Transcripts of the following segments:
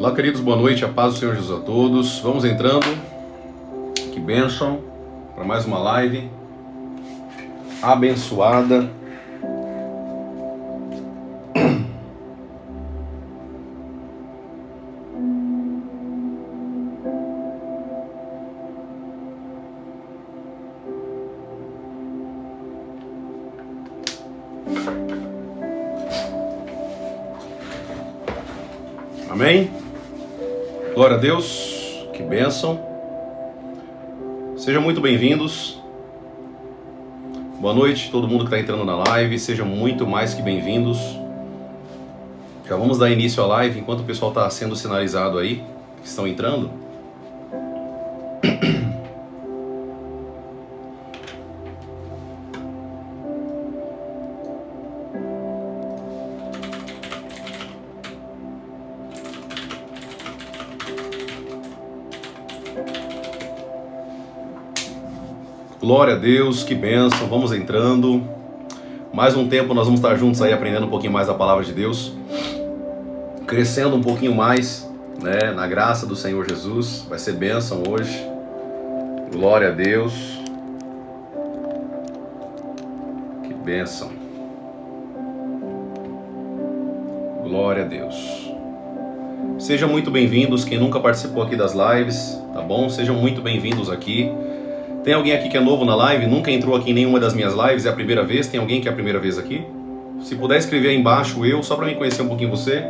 Olá, queridos, boa noite, a paz do Senhor Jesus a todos. Vamos entrando, que bênção, para mais uma live abençoada. Amém? Glória a Deus, que bênção. Sejam muito bem-vindos. Boa noite, todo mundo que está entrando na live. Sejam muito mais que bem-vindos. Já vamos dar início à live enquanto o pessoal está sendo sinalizado aí, que estão entrando. Glória a Deus, que bênção, vamos entrando. Mais um tempo nós vamos estar juntos aí aprendendo um pouquinho mais da palavra de Deus, crescendo um pouquinho mais, né, na graça do Senhor Jesus. Vai ser bênção hoje. Glória a Deus. Que bênção. Glória a Deus. Sejam muito bem-vindos, quem nunca participou aqui das lives, tá bom? Sejam muito bem-vindos aqui. Tem alguém aqui que é novo na live, nunca entrou aqui em nenhuma das minhas lives, é a primeira vez? Tem alguém que é a primeira vez aqui? Se puder escrever aí embaixo só para me conhecer um pouquinho você.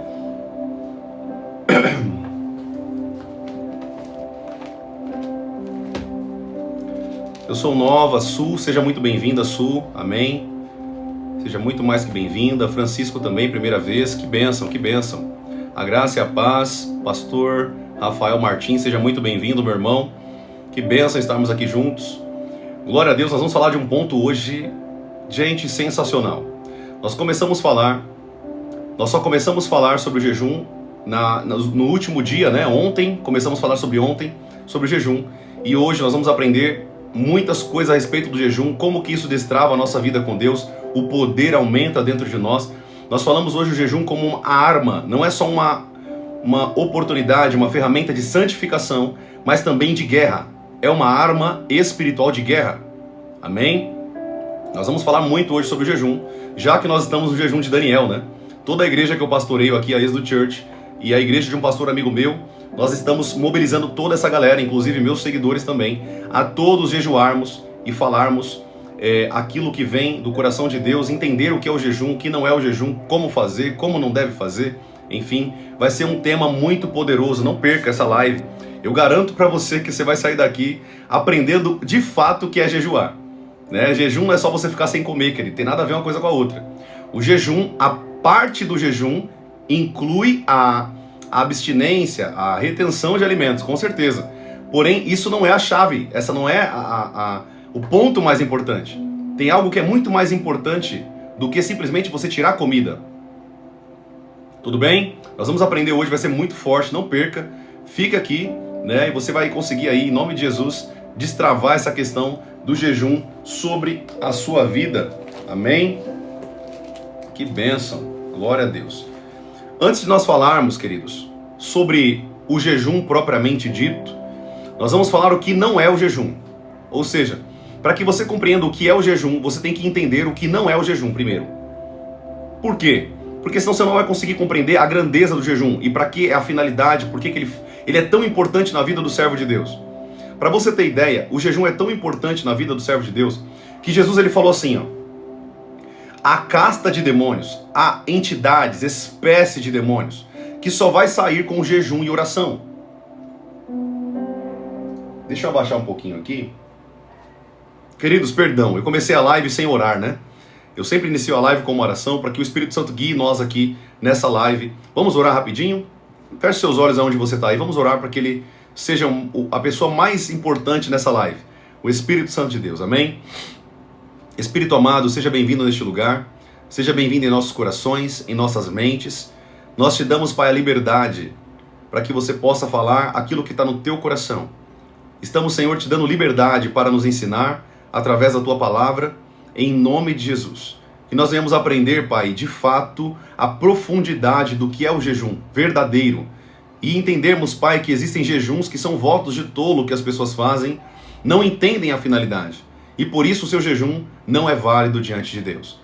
Eu sou Nova, Su, seja muito bem-vinda, Su, amém? Seja muito mais que bem-vinda. Francisco também, primeira vez, que bênção, que bênção. A graça e a paz, pastor Rafael Martins, seja muito bem-vindo, meu irmão. Que bênção estarmos aqui juntos. Glória a Deus, nós vamos falar de um ponto hoje, gente, sensacional. Nós só começamos a falar sobre o jejum no último dia, né? Ontem, começamos a falar sobre o jejum. E hoje nós vamos aprender muitas coisas a respeito do jejum, como que isso destrava a nossa vida com Deus, o poder aumenta dentro de nós. Nós falamos hoje o jejum como uma arma, não é só uma oportunidade, uma ferramenta de santificação, mas também de guerra. É uma arma espiritual de guerra. Amém? Nós vamos falar muito hoje sobre o jejum, já que nós estamos no jejum de Daniel, né? Toda a igreja que eu pastoreio aqui, a Êxodo Church, e a igreja de um pastor amigo meu, nós estamos mobilizando toda essa galera, inclusive meus seguidores também, a todos jejuarmos e falarmos aquilo que vem do coração de Deus, entender o que é o jejum, o que não é o jejum, como fazer, como não deve fazer. Enfim, vai ser um tema muito poderoso, não perca essa live. Eu garanto para você que você vai sair daqui aprendendo de fato o que é jejuar, né? Jejum não é só você ficar sem comer, querido, tem nada a ver uma coisa com a outra. O jejum, a parte do jejum, inclui a abstinência, a retenção de alimentos, com certeza. Porém, isso não é a chave, essa não é o ponto mais importante. Tem algo que é muito mais importante do que simplesmente você tirar a comida. Tudo bem? Nós vamos aprender hoje, vai ser muito forte, não perca. Fica aqui, né? E você vai conseguir aí, em nome de Jesus, destravar essa questão do jejum sobre a sua vida. Amém? Que bênção. Glória a Deus. Antes de nós falarmos, queridos, sobre o jejum propriamente dito, nós vamos falar o que não é o jejum. Ou seja, para que você compreenda o que é o jejum, você tem que entender o que não é o jejum primeiro. Por quê? Porque senão você não vai conseguir compreender a grandeza do jejum e para que é a finalidade, por que ele é tão importante na vida do servo de Deus. Para você ter ideia, o jejum é tão importante na vida do servo de Deus que Jesus ele falou assim, ó: a casta de demônios, há entidades, espécie de demônios, que só vai sair com jejum e oração. Deixa eu abaixar um pouquinho aqui. Queridos, perdão, eu comecei a live sem orar, né? Eu sempre inicio a live com uma oração para que o Espírito Santo guie nós aqui nessa live. Vamos orar rapidinho? Feche seus olhos aonde você está aí. Vamos orar para que ele seja a pessoa mais importante nessa live. O Espírito Santo de Deus. Amém? Espírito amado, seja bem-vindo neste lugar. Seja bem-vindo em nossos corações, em nossas mentes. Nós te damos, Pai, a liberdade para que você possa falar aquilo que está no teu coração. Estamos, Senhor, te dando liberdade para nos ensinar através da tua palavra, em nome de Jesus. Que nós venhamos aprender, Pai, de fato, a profundidade do que é o jejum verdadeiro, e entendermos, Pai, que existem jejuns que são votos de tolo que as pessoas fazem, não entendem a finalidade. E por isso o seu jejum não é válido diante de Deus.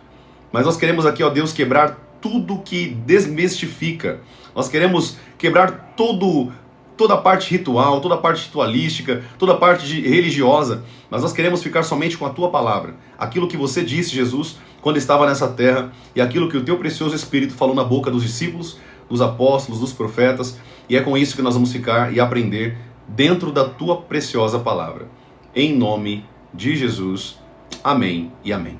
Mas nós queremos aqui, ó Deus, quebrar tudo que desmistifica. Nós queremos quebrar toda a parte ritual, toda a parte ritualística, toda a parte religiosa. Mas nós queremos ficar somente com a Tua palavra. Aquilo que você disse, Jesus, quando estava nessa terra, e aquilo que o Teu precioso Espírito falou na boca dos discípulos, dos apóstolos, dos profetas. E é com isso que nós vamos ficar e aprender dentro da Tua preciosa palavra. Em nome de Jesus. Amém e amém.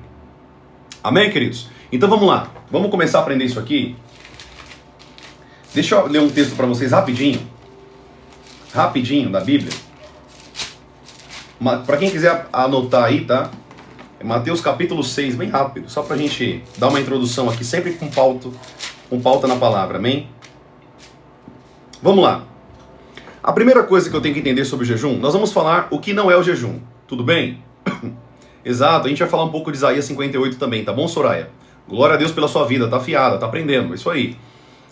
Amém, queridos? Então vamos lá. Vamos começar a aprender isso aqui. Deixa eu ler um texto para vocês rapidinho. Rapidinho, da Bíblia. Para quem quiser anotar aí, tá? É Mateus capítulo 6, bem rápido. Só para a gente dar uma introdução aqui, sempre com pauta na palavra, amém? Vamos lá. A primeira coisa que eu tenho que entender sobre o jejum, nós vamos falar o que não é o jejum. Tudo bem? Exato, a gente vai falar um pouco de Isaías 58 também, tá bom, Soraya? Glória a Deus pela sua vida, tá afiada, tá aprendendo, é isso aí.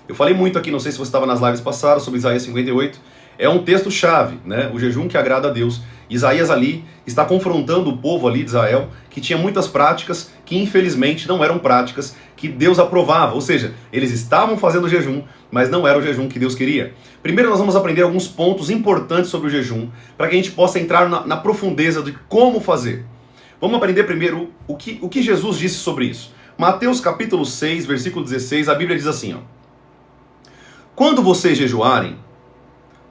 Eu falei muito aqui, não sei se você estava nas lives passadas, sobre Isaías 58. É um texto-chave, né? O jejum que agrada a Deus. Isaías ali está confrontando o povo ali de Israel, que tinha muitas práticas que infelizmente não eram práticas que Deus aprovava. Ou seja, eles estavam fazendo jejum, mas não era o jejum que Deus queria. Primeiro nós vamos aprender alguns pontos importantes sobre o jejum, para que a gente possa entrar na profundeza de como fazer. Vamos aprender primeiro o que Jesus disse sobre isso. Mateus capítulo 6, versículo 16, a Bíblia diz assim, ó. Quando vocês jejuarem,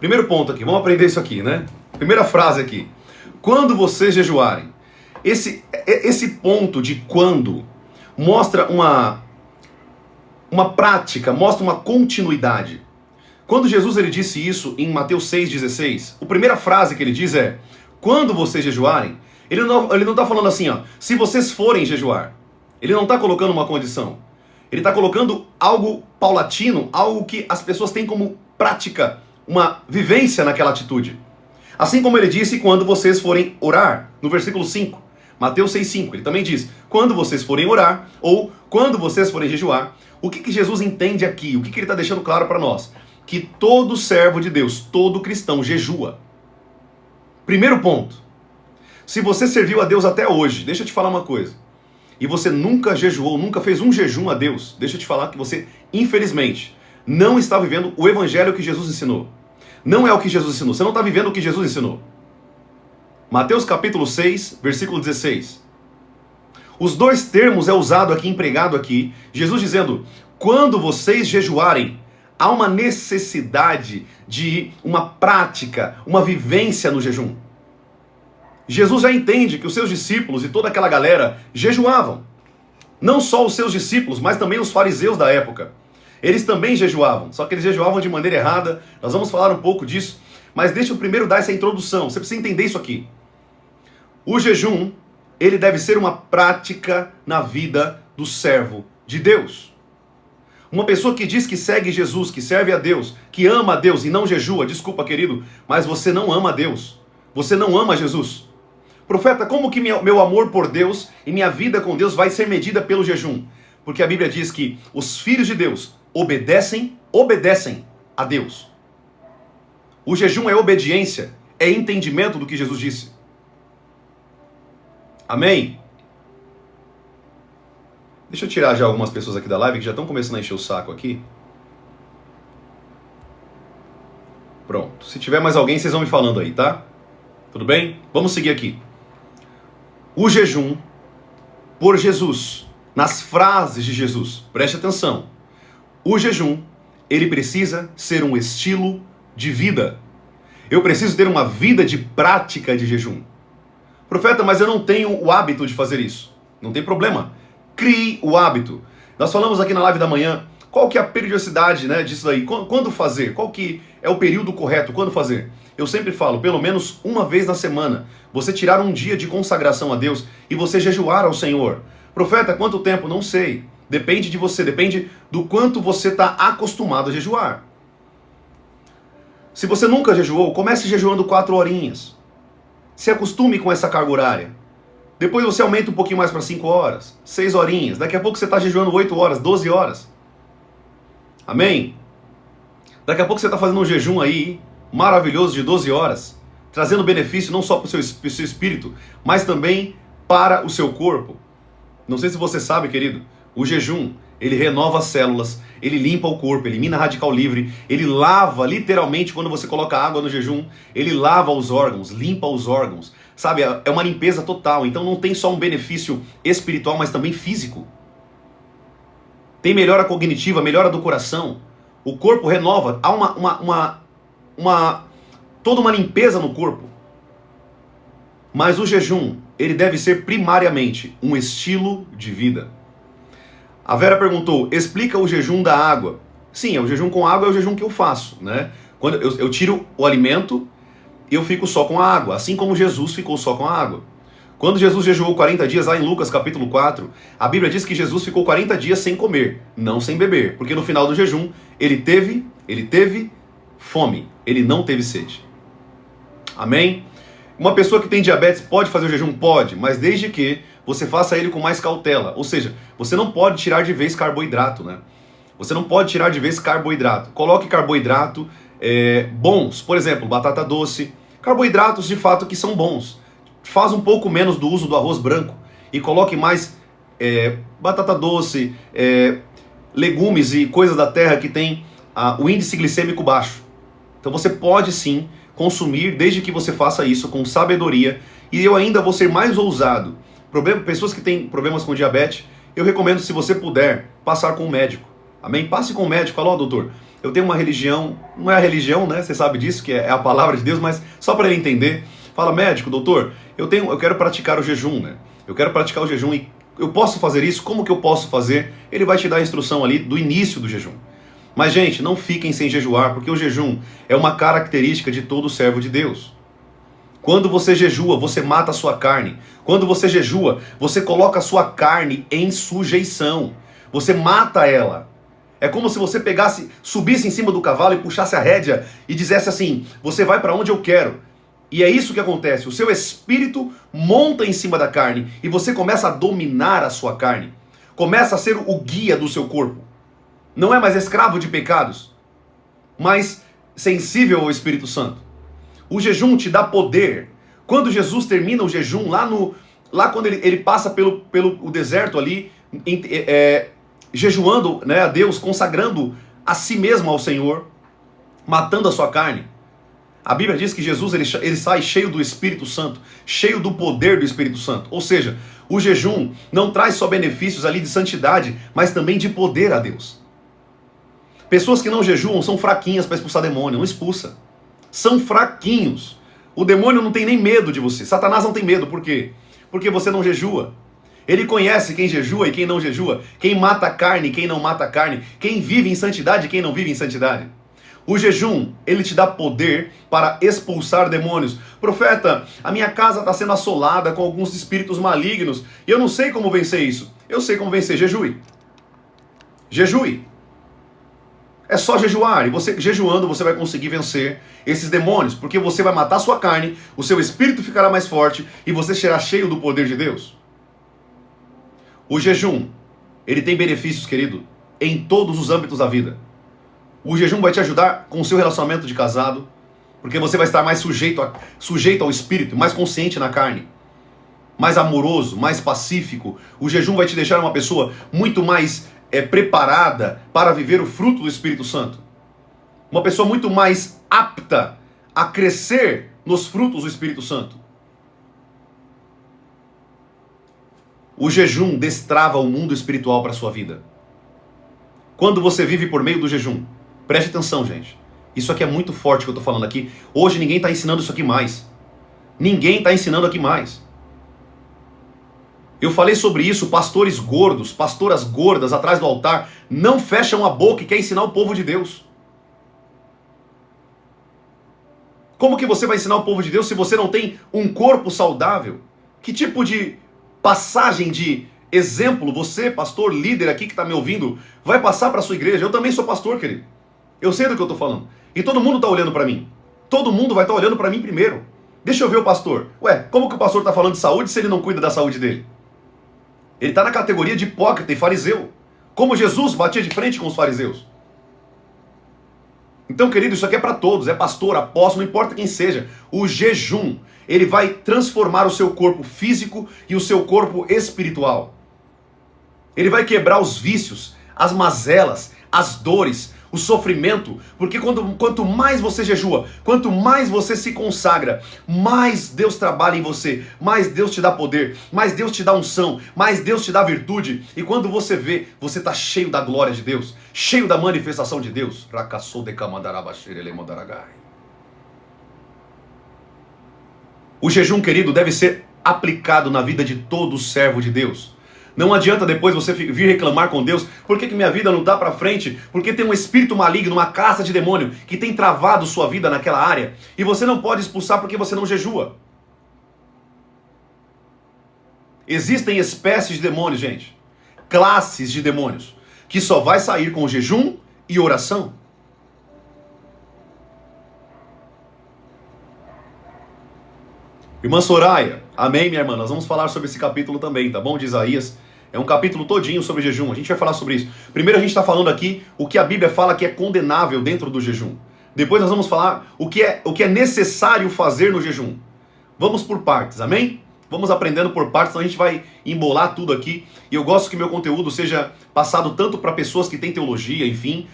primeiro ponto aqui, vamos aprender isso aqui, né? Primeira frase aqui. Quando vocês jejuarem. Esse ponto de quando mostra uma prática, mostra uma continuidade. Quando Jesus ele disse isso em Mateus 6,16, a primeira frase que ele diz é: quando vocês jejuarem, ele não está falando assim, ó, se vocês forem jejuar. Ele não está colocando uma condição. Ele está colocando algo paulatino, algo que as pessoas têm como prática, uma vivência naquela atitude. Assim como ele disse quando vocês forem orar, no versículo 5, Mateus 6,5, ele também diz, quando vocês forem orar, ou quando vocês forem jejuar, o que Jesus entende aqui? O que ele está deixando claro para nós? Que todo servo de Deus, todo cristão jejua. Primeiro ponto, se você serviu a Deus até hoje, deixa eu te falar uma coisa, e você nunca jejuou, nunca fez um jejum a Deus, deixa eu te falar que você, infelizmente, não está vivendo o evangelho que Jesus ensinou. Não é o que Jesus ensinou, você não está vivendo o que Jesus ensinou. Mateus capítulo 6, versículo 16. Os dois termos é usado aqui, empregado aqui, Jesus dizendo, quando vocês jejuarem, há uma necessidade de uma prática, uma vivência no jejum. Jesus já entende que os seus discípulos e toda aquela galera jejuavam. Não só os seus discípulos, mas também os fariseus da época. Eles também jejuavam, só que eles jejuavam de maneira errada. Nós vamos falar um pouco disso, mas deixa eu primeiro dar essa introdução. Você precisa entender isso aqui. O jejum, ele deve ser uma prática na vida do servo de Deus. Uma pessoa que diz que segue Jesus, que serve a Deus, que ama a Deus e não jejua, desculpa querido, mas você não ama a Deus. Você não ama Jesus. Profeta, como que meu amor por Deus e minha vida com Deus vai ser medida pelo jejum? Porque a Bíblia diz que os filhos de Deus obedecem a Deus. O jejum é obediência, é entendimento do que Jesus disse. Amém? Deixa eu tirar já algumas pessoas aqui da live que já estão começando a encher o saco aqui. Pronto. Se tiver mais alguém, vocês vão me falando aí, tá? Tudo bem? Vamos seguir aqui. O jejum por Jesus, nas frases de Jesus, preste atenção. O jejum, ele precisa ser um estilo de vida. Eu preciso ter uma vida de prática de jejum. Profeta, mas eu não tenho o hábito de fazer isso. Não tem problema. Crie o hábito. Nós falamos aqui na live da manhã, qual que é a periodicidade, né, disso daí? Quando fazer? Qual que é o período correto? Quando fazer? Eu sempre falo, pelo menos uma vez na semana, você tirar um dia de consagração a Deus e você jejuar ao Senhor. Profeta, quanto tempo? Não sei. Depende de você, depende do quanto você está acostumado a jejuar. Se você nunca jejuou, comece jejuando 4 horinhas. Se acostume com essa carga horária. Depois você aumenta um pouquinho mais para 5 horas, 6 horinhas. Daqui a pouco você está jejuando 8 horas, 12 horas. Amém? Daqui a pouco você está fazendo um jejum aí maravilhoso de 12 horas, trazendo benefício não só para o seu espírito, mas também para o seu corpo. Não sei se você sabe, querido, o jejum, ele renova as células, ele limpa o corpo, elimina radical livre, ele lava, literalmente, quando você coloca água no jejum, ele lava os órgãos, limpa os órgãos, sabe? É uma limpeza total, então não tem só um benefício espiritual, mas também físico. Tem melhora cognitiva, melhora do coração, o corpo renova, há toda uma limpeza no corpo. Mas o jejum, ele deve ser primariamente um estilo de vida. A Vera perguntou, explica o jejum da água. Sim, o jejum com água é o jejum que eu faço, né? Quando eu tiro o alimento, eu fico só com a água, assim como Jesus ficou só com a água. Quando Jesus jejuou 40 dias, lá em Lucas capítulo 4, a Bíblia diz que Jesus ficou 40 dias sem comer, não sem beber, porque no final do jejum, ele teve fome, ele não teve sede. Amém? Uma pessoa que tem diabetes pode fazer o jejum? Pode, mas desde que você faça ele com mais cautela. Ou seja, você não pode tirar de vez carboidrato, né? Você não pode tirar de vez carboidrato. Coloque carboidrato bons, por exemplo, batata doce. Carboidratos de fato que são bons. Faz um pouco menos do uso do arroz branco e coloque mais batata doce, legumes e coisas da terra que tem o índice glicêmico baixo. Então você pode sim consumir, desde que você faça isso com sabedoria. E eu ainda vou ser mais ousado. Pessoas que têm problemas com diabetes, eu recomendo, se você puder, passar com um médico. Amém? Passe com um médico. Fala, doutor, eu tenho uma religião, não é a religião, né? Você sabe disso, que é a palavra de Deus, mas só para ele entender. Fala, médico, doutor, eu quero praticar o jejum, né? Eu quero praticar o jejum e eu posso fazer isso? Como que eu posso fazer? Ele vai te dar a instrução ali do início do jejum. Mas, gente, não fiquem sem jejuar, porque o jejum é uma característica de todo servo de Deus. Quando você jejua, você mata a sua carne. Quando você jejua, você coloca a sua carne em sujeição. Você mata ela. É como se você subisse em cima do cavalo e puxasse a rédea e dissesse assim, você vai para onde eu quero. E é isso que acontece, o seu espírito monta em cima da carne e você começa a dominar a sua carne. Começa a ser o guia do seu corpo. Não é mais escravo de pecados, mas sensível ao Espírito Santo. O jejum te dá poder. Quando Jesus termina o jejum, lá quando ele passa pelo o deserto ali, jejuando, né, a Deus, consagrando a si mesmo ao Senhor, matando a sua carne. A Bíblia diz que Jesus ele sai cheio do Espírito Santo, cheio do poder do Espírito Santo. Ou seja, o jejum não traz só benefícios ali de santidade, mas também de poder a Deus. Pessoas que não jejuam são fraquinhas para expulsar demônio, não expulsa. São fraquinhos. O demônio não tem nem medo de você. Satanás não tem medo, por quê? Porque você não jejua. Ele conhece quem jejua e quem não jejua, quem mata a carne e quem não mata a carne, quem vive em santidade e quem não vive em santidade. O jejum, ele te dá poder para expulsar demônios. Profeta, a minha casa está sendo assolada com alguns espíritos malignos e eu não sei como vencer isso. Eu sei como vencer, jejue. Jejue. É só jejuar, e você jejuando você vai conseguir vencer esses demônios, porque você vai matar sua carne, o seu espírito ficará mais forte e você será cheio do poder de Deus. O jejum, ele tem benefícios, querido, em todos os âmbitos da vida. O jejum vai te ajudar com o seu relacionamento de casado, porque você vai estar mais sujeito ao espírito, mais consciente na carne, mais amoroso, mais pacífico. O jejum vai te deixar uma pessoa muito mais preparada para viver o fruto do Espírito Santo. Uma pessoa muito mais apta a crescer nos frutos do Espírito Santo. O jejum destrava o mundo espiritual para a sua vida. Quando você vive por meio do jejum, preste atenção, gente. Isso aqui é muito forte que eu estou falando aqui. Hoje ninguém está ensinando isso aqui mais. Ninguém está ensinando aqui mais. Eu falei sobre isso, pastores gordos, pastoras gordas atrás do altar, não fecham a boca e querem ensinar o povo de Deus. Como que você vai ensinar o povo de Deus se você não tem um corpo saudável? Que tipo de passagem de exemplo você, pastor, líder aqui que está me ouvindo, vai passar para a sua igreja? Eu também sou pastor, querido. Eu sei do que eu estou falando. E todo mundo está olhando para mim. Todo mundo vai estar olhando para mim primeiro. Deixa eu ver o pastor. Ué, como que o pastor está falando de saúde se ele não cuida da saúde dele? Ele está na categoria de hipócrita e fariseu. Como Jesus batia de frente com os fariseus. Então, querido, isso aqui é para todos, é pastor, apóstolo, não importa quem seja. O jejum, ele vai transformar o seu corpo físico e o seu corpo espiritual. Ele vai quebrar os vícios, as mazelas, as dores, o sofrimento, porque quanto mais você jejua, quanto mais você se consagra, mais Deus trabalha em você, mais Deus te dá poder, mais Deus te dá unção, mais Deus te dá virtude, e quando você vê, você está cheio da glória de Deus, cheio da manifestação de Deus. O jejum, querido, deve ser aplicado na vida de todo servo de Deus. Não adianta depois você vir reclamar com Deus, por que minha vida não dá para frente? Porque tem um espírito maligno, uma caça de demônio, que tem travado sua vida naquela área, e você não pode expulsar porque você não jejua. Existem espécies de demônios, gente, classes de demônios, que só vai sair com jejum e oração. Irmã Soraya, amém, minha irmã? Nós vamos falar sobre esse capítulo também, tá bom? De Isaías. É um capítulo todinho sobre jejum. A gente vai falar sobre isso. Primeiro a gente está falando aqui o que a Bíblia fala que é condenável dentro do jejum. Depois nós vamos falar o que é necessário fazer no jejum. Vamos por partes, amém? Vamos aprendendo por partes, senão a gente vai embolar tudo aqui. E eu gosto que meu conteúdo seja passado tanto para pessoas que têm teologia, enfim,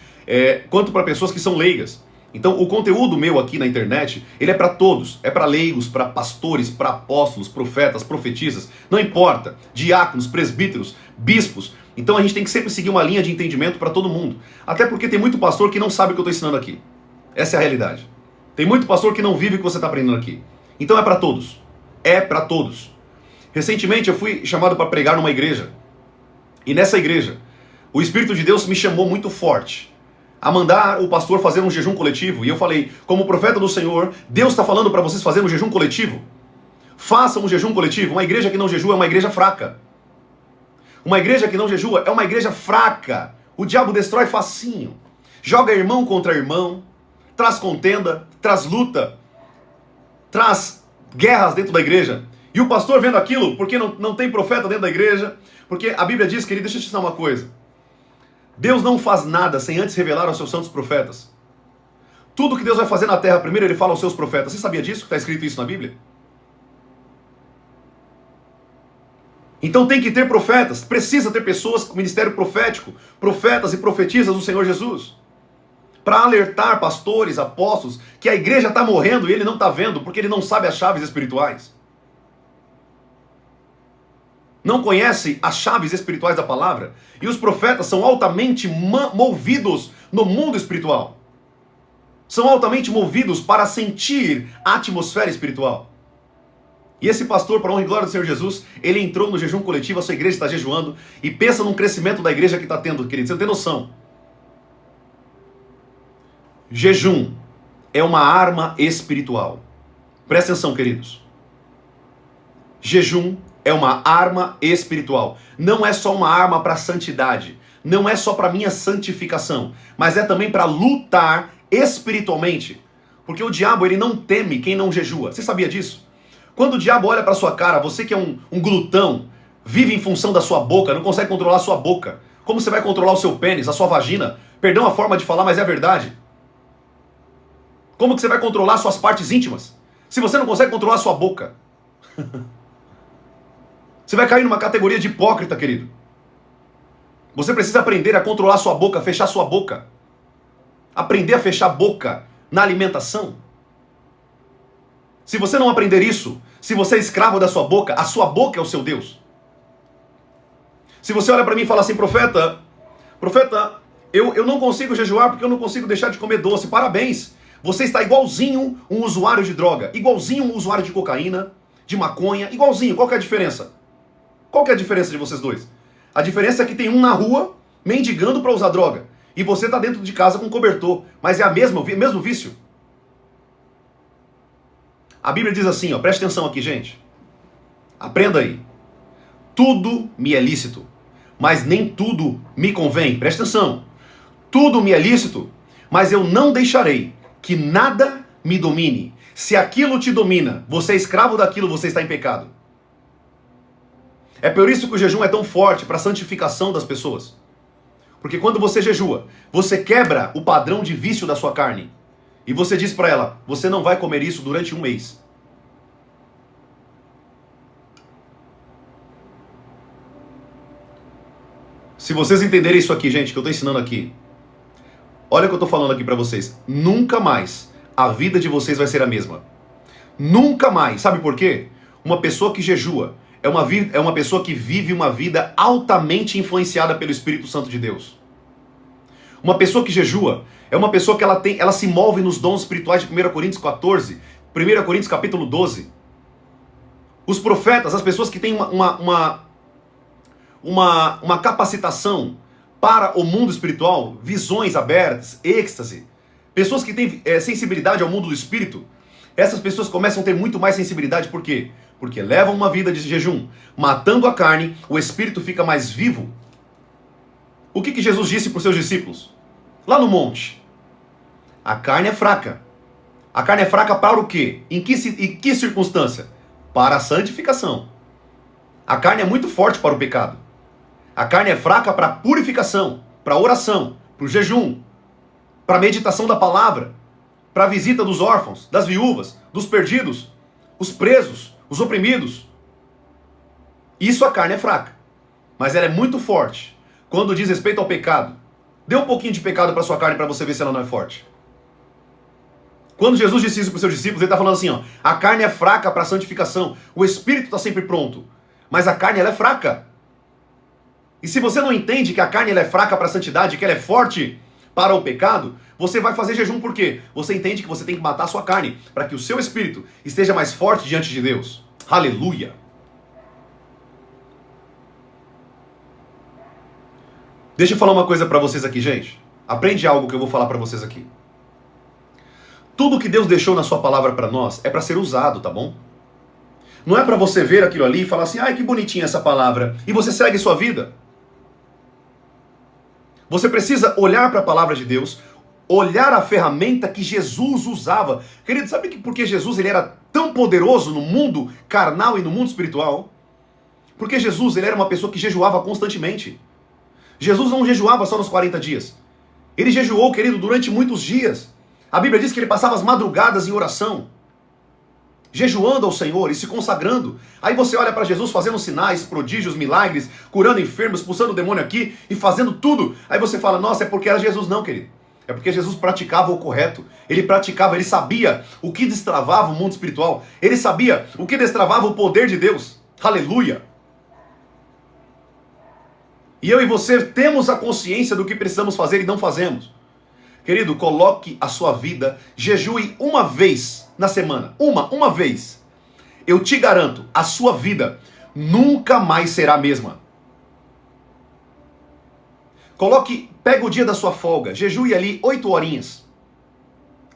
quanto para pessoas que são leigas. Então o conteúdo meu aqui na internet, ele é para todos, é para leigos, para pastores, para apóstolos, profetas, profetisas, não importa, diáconos, presbíteros, bispos. Então a gente tem que sempre seguir uma linha de entendimento para todo mundo, até porque tem muito pastor que não sabe o que eu estou ensinando aqui. Essa é a realidade. Tem muito pastor que não vive o que você está aprendendo aqui. Então é para todos, é para todos. Recentemente eu fui chamado para pregar numa igreja, e nessa igreja o Espírito de Deus me chamou muito forte a mandar o pastor fazer um jejum coletivo. E eu falei, como profeta do Senhor, Deus está falando para vocês fazerem um jejum coletivo. Façam um jejum coletivo. Uma igreja que não jejua é uma igreja fraca. Uma igreja que não jejua é uma igreja fraca. O diabo destrói facinho. Joga irmão contra irmão, traz contenda, traz luta, traz guerras dentro da igreja. E o pastor vendo aquilo, porque não tem profeta dentro da igreja, porque a Bíblia diz, querido, deixa eu te ensinar uma coisa. Deus não faz nada sem antes revelar aos seus santos profetas. Tudo que Deus vai fazer na terra, primeiro ele fala aos seus profetas. Você sabia disso? Que está escrito isso na Bíblia? Então tem que ter profetas. Precisa ter pessoas com ministério profético, profetas e profetisas do Senhor Jesus, para alertar pastores, apóstolos, que a igreja está morrendo e ele não está vendo, porque ele não sabe as chaves espirituais. Não conhece as chaves espirituais da palavra. E os profetas são altamente movidos no mundo espiritual. São altamente movidos para sentir a atmosfera espiritual. E esse pastor, para honra e glória do Senhor Jesus, ele entrou no jejum coletivo, a sua igreja está jejuando, e pensa num crescimento da igreja que está tendo, querido. Você não tem noção. Jejum é uma arma espiritual. Presta atenção, queridos. Jejum é uma arma espiritual. Não é só uma arma para santidade. Não é só para minha santificação. Mas é também para lutar espiritualmente. Porque o diabo, ele não teme quem não jejua. Você sabia disso? Quando o diabo olha para sua cara, você que é um glutão, vive em função da sua boca, não consegue controlar a sua boca. Como você vai controlar o seu pênis, a sua vagina? Perdão a forma de falar, mas é a verdade. Como que você vai controlar suas partes íntimas, se você não consegue controlar a sua boca? Você vai cair numa categoria de hipócrita, querido. Você precisa aprender a controlar sua boca, fechar sua boca. Aprender a fechar a boca na alimentação. Se você não aprender isso, se você é escravo da sua boca, a sua boca é o seu Deus. Se você olha para mim e fala assim, profeta, eu não consigo jejuar porque eu não consigo deixar de comer doce. Parabéns, você está igualzinho um usuário de droga, igualzinho um usuário de cocaína, de maconha, igualzinho. Qual que é a diferença? Qual que é a diferença de vocês dois? A diferença é que tem um na rua mendigando para usar droga e você está dentro de casa com cobertor, mas é o mesmo vício. A Bíblia diz assim, ó, preste atenção aqui, gente. Aprenda aí. Tudo me é lícito, mas nem tudo me convém. Preste atenção. Tudo me é lícito, mas eu não deixarei que nada me domine. Se aquilo te domina, você é escravo daquilo, você está em pecado. É por isso que o jejum é tão forte para a santificação das pessoas. Porque quando você jejua, você quebra o padrão de vício da sua carne. E você diz para ela, você não vai comer isso durante um mês. Se vocês entenderem isso aqui, gente, que eu estou ensinando aqui, olha o que eu estou falando aqui para vocês. Nunca mais a vida de vocês vai ser a mesma. Nunca mais. Sabe por quê? Uma pessoa que jejua é uma pessoa que vive uma vida altamente influenciada pelo Espírito Santo de Deus. Uma pessoa que jejua é uma pessoa que ela se move nos dons espirituais de 1 Coríntios 14, 1 Coríntios capítulo 12. Os profetas, as pessoas que têm uma capacitação para o mundo espiritual, visões abertas, êxtase, pessoas que têm sensibilidade ao mundo do espírito, essas pessoas começam a ter muito mais sensibilidade, por quê? Porque levam uma vida de jejum, matando a carne, o espírito fica mais vivo. O que Jesus disse para os seus discípulos? Lá no monte. A carne é fraca. A carne é fraca para o quê? Em que circunstância? Para a santificação. A carne é muito forte para o pecado. A carne é fraca para a purificação, para a oração, para o jejum, para a meditação da palavra, para a visita dos órfãos, das viúvas, dos perdidos, os presos, os oprimidos. Isso a carne é fraca. Mas ela é muito forte quando diz respeito ao pecado. Dê um pouquinho de pecado para sua carne para você ver se ela não é forte. Quando Jesus disse isso para os seus discípulos, ele está falando assim, ó, a carne é fraca para a santificação, o espírito está sempre pronto, mas a carne ela é fraca. E se você não entende que a carne ela é fraca para a santidade, que ela é forte para o pecado, você vai fazer jejum por quê? Você entende que você tem que matar a sua carne para que o seu espírito esteja mais forte diante de Deus. Aleluia! Deixa eu falar uma coisa para vocês aqui, gente. Aprende algo que eu vou falar para vocês aqui. Tudo que Deus deixou na sua palavra para nós é para ser usado, tá bom? Não é para você ver aquilo ali e falar assim, ai que bonitinha essa palavra, e você segue sua vida. Você precisa olhar para a palavra de Deus, olhar a ferramenta que Jesus usava. Querido, sabe por Jesus ele era tão poderoso no mundo carnal e no mundo espiritual? Porque Jesus ele era uma pessoa que jejuava constantemente. Jesus não jejuava só nos 40 dias. Ele jejuou, querido, durante muitos dias. A Bíblia diz que ele passava as madrugadas em oração, jejuando ao Senhor e se consagrando. Aí você olha para Jesus fazendo sinais, prodígios, milagres, curando enfermos, expulsando o demônio aqui e fazendo tudo. Aí você fala, nossa, é porque era Jesus. Não, querido. É porque Jesus praticava o correto. Ele praticava, ele sabia o que destravava o mundo espiritual. Ele sabia o que destravava o poder de Deus. Aleluia! E eu e você temos a consciência do que precisamos fazer e não fazemos. Querido, coloque a sua vida, jejue uma vez na semana. Uma vez. Eu te garanto, a sua vida nunca mais será a mesma. Pega o dia da sua folga, jejue ali 8 horinhas.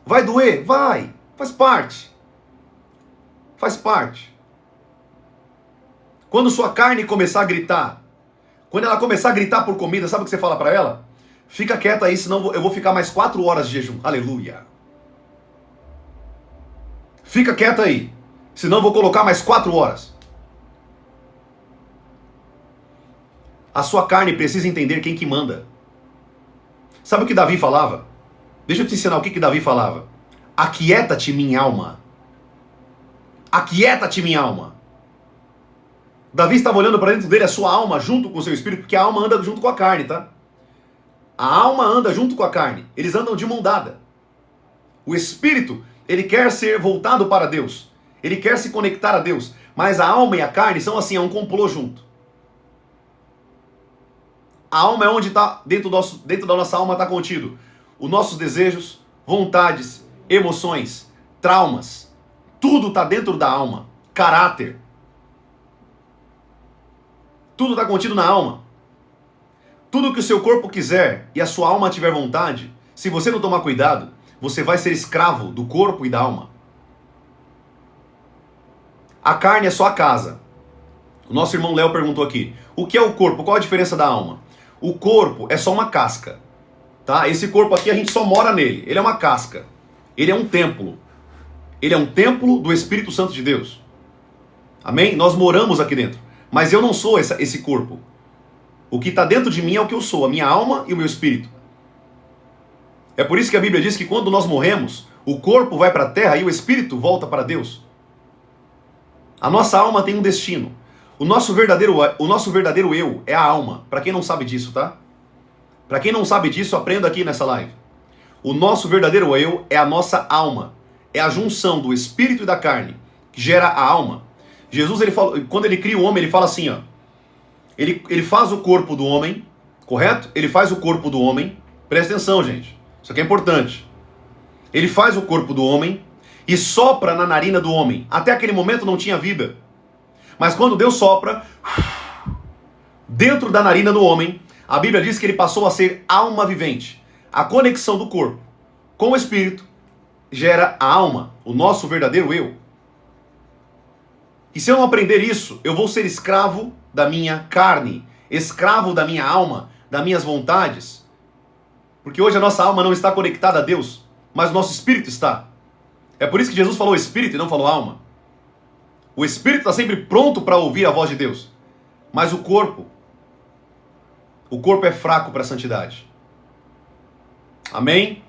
Vai doer? Vai. Faz parte. Faz parte. Quando sua carne começar a gritar, quando ela começar a gritar por comida, sabe o que você fala para ela? Fica quieta aí, senão eu vou ficar mais 4 horas de jejum. Aleluia. Fica quieta aí, senão eu vou colocar mais 4 horas. A sua carne precisa entender quem que manda. Sabe o que Davi falava? Deixa eu te ensinar o que Davi falava. Aquieta-te, minha alma. Aquieta-te, minha alma. Davi estava olhando para dentro dele, a sua alma junto com o seu espírito, porque a alma anda junto com a carne, tá? A alma anda junto com a carne. Eles andam de mão dada. O espírito, ele quer ser voltado para Deus. Ele quer se conectar a Deus. Mas a alma e a carne são assim, é um complô junto. A alma é onde está, dentro da nossa alma está contido os nossos desejos, vontades, emoções, traumas. Tudo está dentro da alma. Caráter. Tudo está contido na alma. Tudo que o seu corpo quiser e a sua alma tiver vontade, se você não tomar cuidado, você vai ser escravo do corpo e da alma. A carne é só a casa. O nosso irmão Léo perguntou aqui, o que é o corpo? Qual a diferença da alma? O corpo é só uma casca. Tá? Esse corpo aqui a gente só mora nele. Ele é uma casca. Ele é um templo. Ele é um templo do Espírito Santo de Deus. Amém? Nós moramos aqui dentro. Mas eu não sou esse corpo. O que está dentro de mim é o que eu sou, a minha alma e o meu espírito. É por isso que a Bíblia diz que quando nós morremos, o corpo vai para a terra e o espírito volta para Deus. A nossa alma tem um destino. O nosso verdadeiro eu é a alma. Para quem não sabe disso, tá? Para quem não sabe disso, aprenda aqui nessa live. O nosso verdadeiro eu é a nossa alma. É a junção do espírito e da carne que gera a alma. Jesus, quando ele cria o homem, ele fala assim, ó. Ele faz o corpo do homem, correto? Ele faz o corpo do homem. Presta atenção, gente. Isso aqui é importante. Ele faz o corpo do homem e sopra na narina do homem. Até aquele momento não tinha vida. Mas quando Deus sopra dentro da narina do homem, a Bíblia diz que ele passou a ser alma vivente. A conexão do corpo com o espírito gera a alma, o nosso verdadeiro eu. E se eu não aprender isso, eu vou ser escravo da minha carne, escravo da minha alma, das minhas vontades. Porque hoje a nossa alma não está conectada a Deus, mas o nosso espírito está. É por isso que Jesus falou espírito e não falou alma. O espírito está sempre pronto para ouvir a voz de Deus. Mas o corpo é fraco para a santidade. Amém?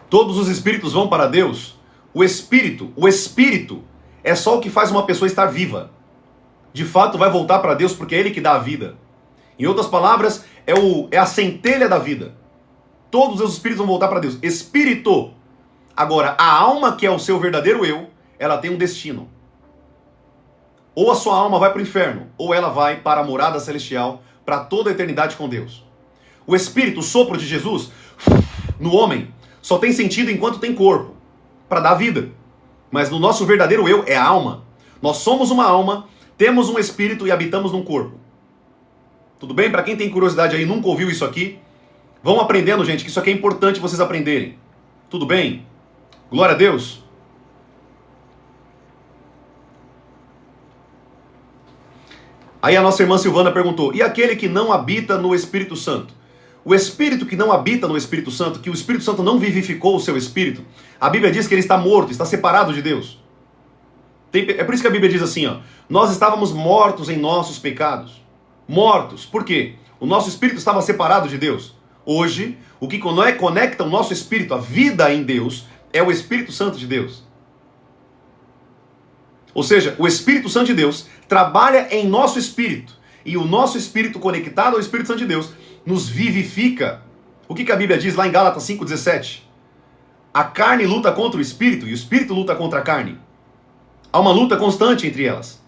Todos os espíritos vão para Deus. O espírito é só o que faz uma pessoa estar viva. De fato vai voltar para Deus porque é Ele que dá a vida. Em outras palavras, é a centelha da vida. Todos os espíritos vão voltar para Deus. Espírito. Agora, a alma, que é o seu verdadeiro eu, ela tem um destino. Ou a sua alma vai para o inferno, ou ela vai para a morada celestial, para toda a eternidade com Deus. O espírito, o sopro de Jesus, no homem, só tem sentido enquanto tem corpo, para dar vida. Mas no nosso verdadeiro eu é a alma. Nós somos uma alma, temos um espírito e habitamos num corpo. Tudo bem? Para quem tem curiosidade aí, nunca ouviu isso aqui, vão aprendendo, gente, que isso aqui é importante vocês aprenderem. Tudo bem? Glória a Deus. Aí a nossa irmã Silvana perguntou, e aquele que não habita no Espírito Santo? O espírito que não habita no Espírito Santo, que o Espírito Santo não vivificou o seu espírito, a Bíblia diz que ele está morto, está separado de Deus. É por isso que a Bíblia diz assim, ó, nós estávamos mortos em nossos pecados. Mortos. Por quê? O nosso espírito estava separado de Deus. Hoje, o que conecta o nosso espírito, a vida em Deus, é o Espírito Santo de Deus. Ou seja, o Espírito Santo de Deus trabalha em nosso espírito. E o nosso espírito conectado ao Espírito Santo de Deus nos vivifica. O que a Bíblia diz lá em Gálatas 5,17? A carne luta contra o espírito e o espírito luta contra a carne. Há uma luta constante entre elas.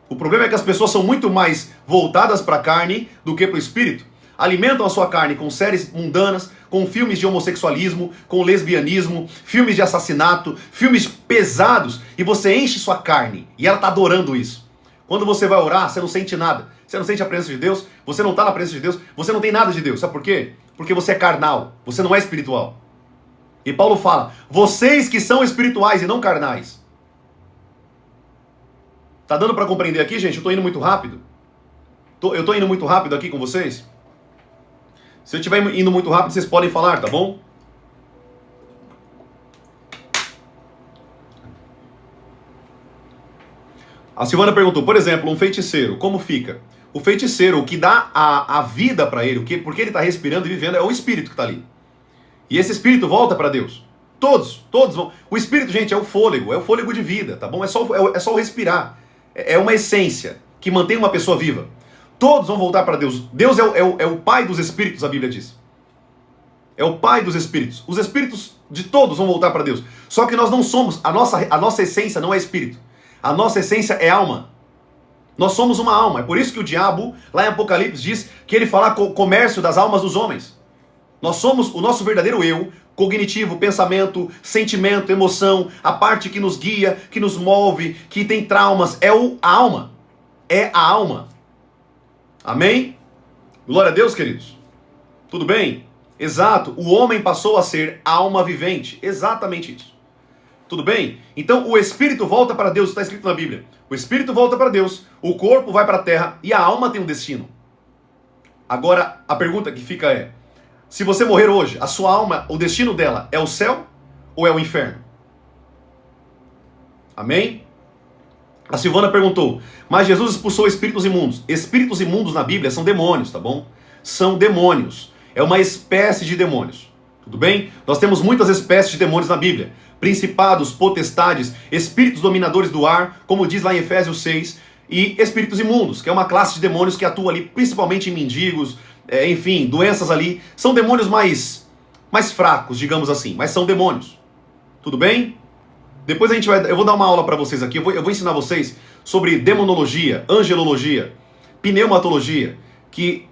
O problema é que as pessoas são muito mais voltadas para a carne do que para o espírito. Alimentam a sua carne com séries mundanas, com filmes de homossexualismo, com lesbianismo, filmes de assassinato, filmes pesados, e você enche sua carne, e ela está adorando isso. Quando você vai orar, você não sente nada. Você não sente a presença de Deus, você não está na presença de Deus, você não tem nada de Deus. Sabe por quê? Porque você é carnal, você não é espiritual. E Paulo fala, vocês que são espirituais e não carnais. Tá dando para compreender aqui, gente? Eu tô indo muito rápido? Eu tô indo muito rápido aqui com vocês? Se eu estiver indo muito rápido, vocês podem falar, tá bom? A Silvana perguntou, por exemplo, um feiticeiro, como fica? O feiticeiro, o que dá a vida para ele, porque ele está respirando e vivendo, é o espírito que está ali. E esse espírito volta para Deus. Todos vão. O espírito, gente, é o fôlego de vida, tá bom? É só o respirar. É uma essência que mantém uma pessoa viva. Todos vão voltar para Deus. Deus é o pai dos espíritos, a Bíblia diz. É o pai dos espíritos. Os espíritos de todos vão voltar para Deus. Só que nós não somos, a nossa essência não é espírito. A nossa essência é alma. Nós somos uma alma. É por isso que o diabo, lá em Apocalipse, diz que ele fala comércio das almas dos homens. Nós somos o nosso verdadeiro eu, cognitivo, pensamento, sentimento, emoção, a parte que nos guia, que nos move, que tem traumas, a alma. É a alma. Amém? Glória a Deus, queridos. Tudo bem? Exato. O homem passou a ser alma vivente. Exatamente isso. Tudo bem? Então o espírito volta para Deus, está escrito na Bíblia. O espírito volta para Deus, o corpo vai para a terra e a alma tem um destino. Agora, a pergunta que fica é, se você morrer hoje, a sua alma, o destino dela é o céu ou é o inferno? Amém? A Silvana perguntou, mas Jesus expulsou espíritos imundos. Espíritos imundos na Bíblia são demônios, tá bom? São demônios. É uma espécie de demônios. Tudo bem? Nós temos muitas espécies de demônios na Bíblia. Principados, potestades, espíritos dominadores do ar, como diz lá em Efésios 6, e espíritos imundos, que é uma classe de demônios que atua ali principalmente em mendigos, enfim, doenças ali. São demônios mais fracos, digamos assim, mas são demônios. Tudo bem? Depois eu vou dar uma aula para vocês aqui, eu vou ensinar vocês sobre demonologia, angelologia, pneumatologia,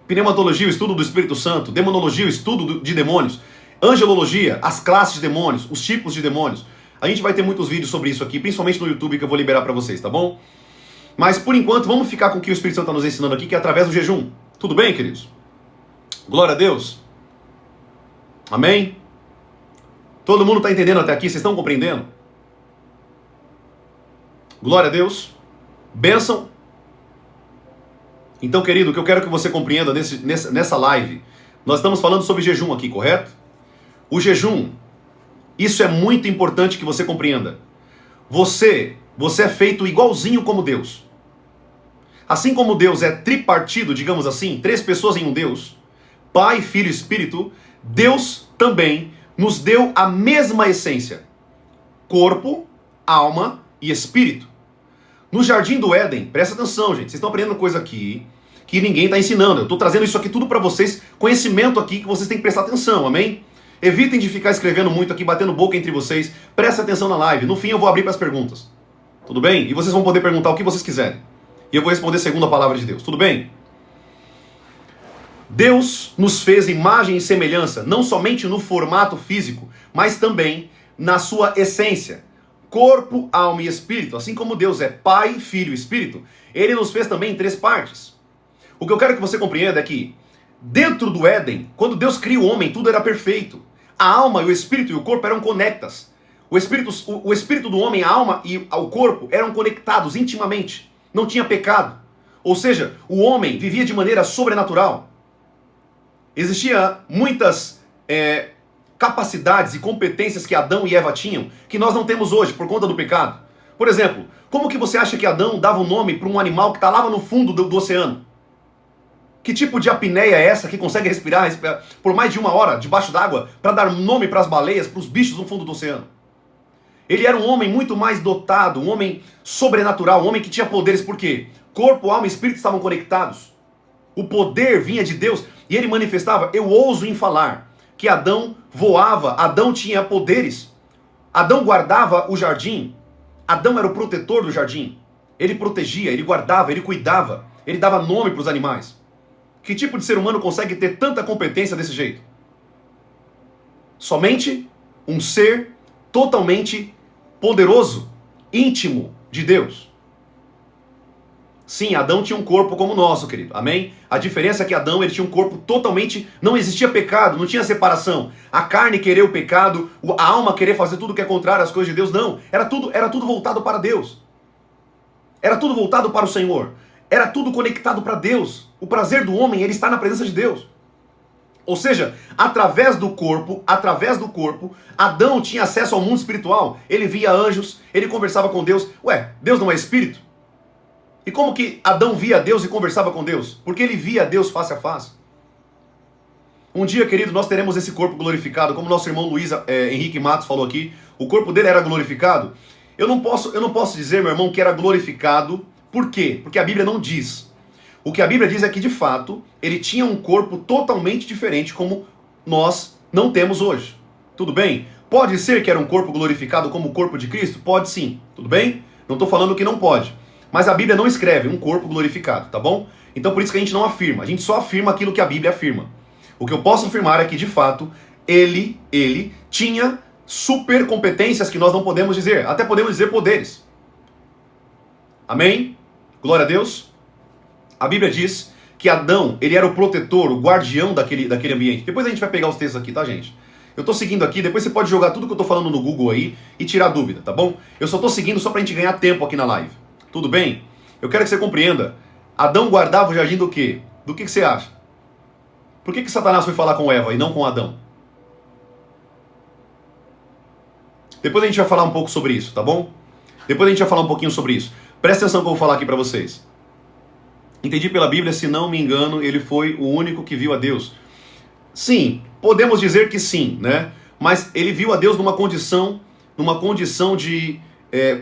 pneumatologia, o estudo do Espírito Santo, demonologia, o estudo de demônios, angelologia, as classes de demônios, os tipos de demônios. A gente vai ter muitos vídeos sobre isso aqui, principalmente no YouTube, que eu vou liberar para vocês, tá bom? Mas por enquanto, vamos ficar com o que o Espírito Santo está nos ensinando aqui, que é através do jejum. Tudo bem, queridos? Glória a Deus. Amém? Todo mundo está entendendo até aqui? Vocês estão compreendendo? Glória a Deus. Bênção. Então, querido, o que eu quero que você compreenda nessa live, nós estamos falando sobre jejum aqui, correto? O jejum, isso é muito importante que você compreenda. Você é feito igualzinho como Deus. Assim como Deus é tripartido, digamos assim, 3 pessoas em um Deus, Pai, Filho e Espírito, Deus também nos deu a mesma essência. Corpo, alma e espírito. No Jardim do Éden, presta atenção, gente, vocês estão aprendendo coisa aqui que ninguém está ensinando. Eu estou trazendo isso aqui tudo para vocês, conhecimento aqui que vocês têm que prestar atenção, amém? Evitem de ficar escrevendo muito aqui, batendo boca entre vocês. Prestem atenção na live. No fim eu vou abrir para as perguntas. Tudo bem? E vocês vão poder perguntar o que vocês quiserem. E eu vou responder segundo a palavra de Deus. Tudo bem? Deus nos fez imagem e semelhança, não somente no formato físico, mas também na sua essência. Corpo, alma e espírito. Assim como Deus é Pai, Filho e Espírito, Ele nos fez também em 3 partes. O que eu quero que você compreenda é que, dentro do Éden, quando Deus cria o homem, tudo era perfeito. A alma, o espírito e o corpo eram conectas. O espírito do homem, a alma e o corpo eram conectados intimamente. Não tinha pecado. Ou seja, o homem vivia de maneira sobrenatural. Existia muitas capacidades e competências que Adão e Eva tinham que nós não temos hoje por conta do pecado. Por exemplo, como que você acha que Adão dava um nome para um animal que está lá no fundo do oceano? Que tipo de apneia é essa que consegue respirar por mais de 1 hora debaixo d'água para dar nome para as baleias, para os bichos no fundo do oceano? Ele era um homem muito mais dotado, um homem sobrenatural, um homem que tinha poderes. Por quê? Corpo, alma e espírito estavam conectados. O poder vinha de Deus e ele manifestava. Eu ouso em falar que Adão voava, Adão tinha poderes. Adão guardava o jardim. Adão era o protetor do jardim. Ele protegia, ele guardava, ele cuidava, ele dava nome para os animais. Que tipo de ser humano consegue ter tanta competência desse jeito? Somente um ser totalmente poderoso, íntimo de Deus. Sim, Adão tinha um corpo como o nosso, querido. Amém? A diferença é que Adão ele tinha um corpo totalmente... Não existia pecado, não tinha separação. A carne querer o pecado, a alma querer fazer tudo que é contrário às coisas de Deus. Não, era tudo voltado para Deus. Era tudo voltado para o Senhor. Era tudo conectado para Deus. O prazer do homem, ele está na presença de Deus. Ou seja, através do corpo, Adão tinha acesso ao mundo espiritual. Ele via anjos, ele conversava com Deus. Ué, Deus não é espírito? E como que Adão via Deus e conversava com Deus? Porque ele via Deus face a face. Um dia, querido, nós teremos esse corpo glorificado, como nosso irmão Luiz Henrique Matos falou aqui. O corpo dele era glorificado. Eu não posso dizer, meu irmão, que era glorificado. Por quê? Porque a Bíblia não diz. O que a Bíblia diz é que, de fato, ele tinha um corpo totalmente diferente, como nós não temos hoje. Tudo bem? Pode ser que era um corpo glorificado como o corpo de Cristo? Pode sim. Tudo bem? Não estou falando que não pode. Mas a Bíblia não escreve um corpo glorificado, tá bom? Então por isso que a gente não afirma. A gente só afirma aquilo que a Bíblia afirma. O que eu posso afirmar é que, de fato, ele tinha super competências que nós não podemos dizer. Até podemos dizer poderes. Amém? Glória a Deus. A Bíblia diz que Adão, ele era o protetor, o guardião daquele ambiente. Depois a gente vai pegar os textos aqui, tá, gente? Eu tô seguindo aqui, depois você pode jogar tudo que eu tô falando no Google aí e tirar dúvida, tá bom? Eu só tô seguindo só pra gente ganhar tempo aqui na live. Tudo bem? Eu quero que você compreenda. Adão guardava o jardim do quê? Do que você acha? Por que Satanás foi falar com Eva e não com Adão? Depois a gente vai falar um pouco sobre isso, tá bom? Depois a gente vai falar um pouquinho sobre isso. Presta atenção que eu vou falar aqui para vocês. Entendi pela Bíblia, se não me engano, ele foi o único que viu a Deus. Sim, podemos dizer que sim, né? Mas ele viu a Deus numa condição de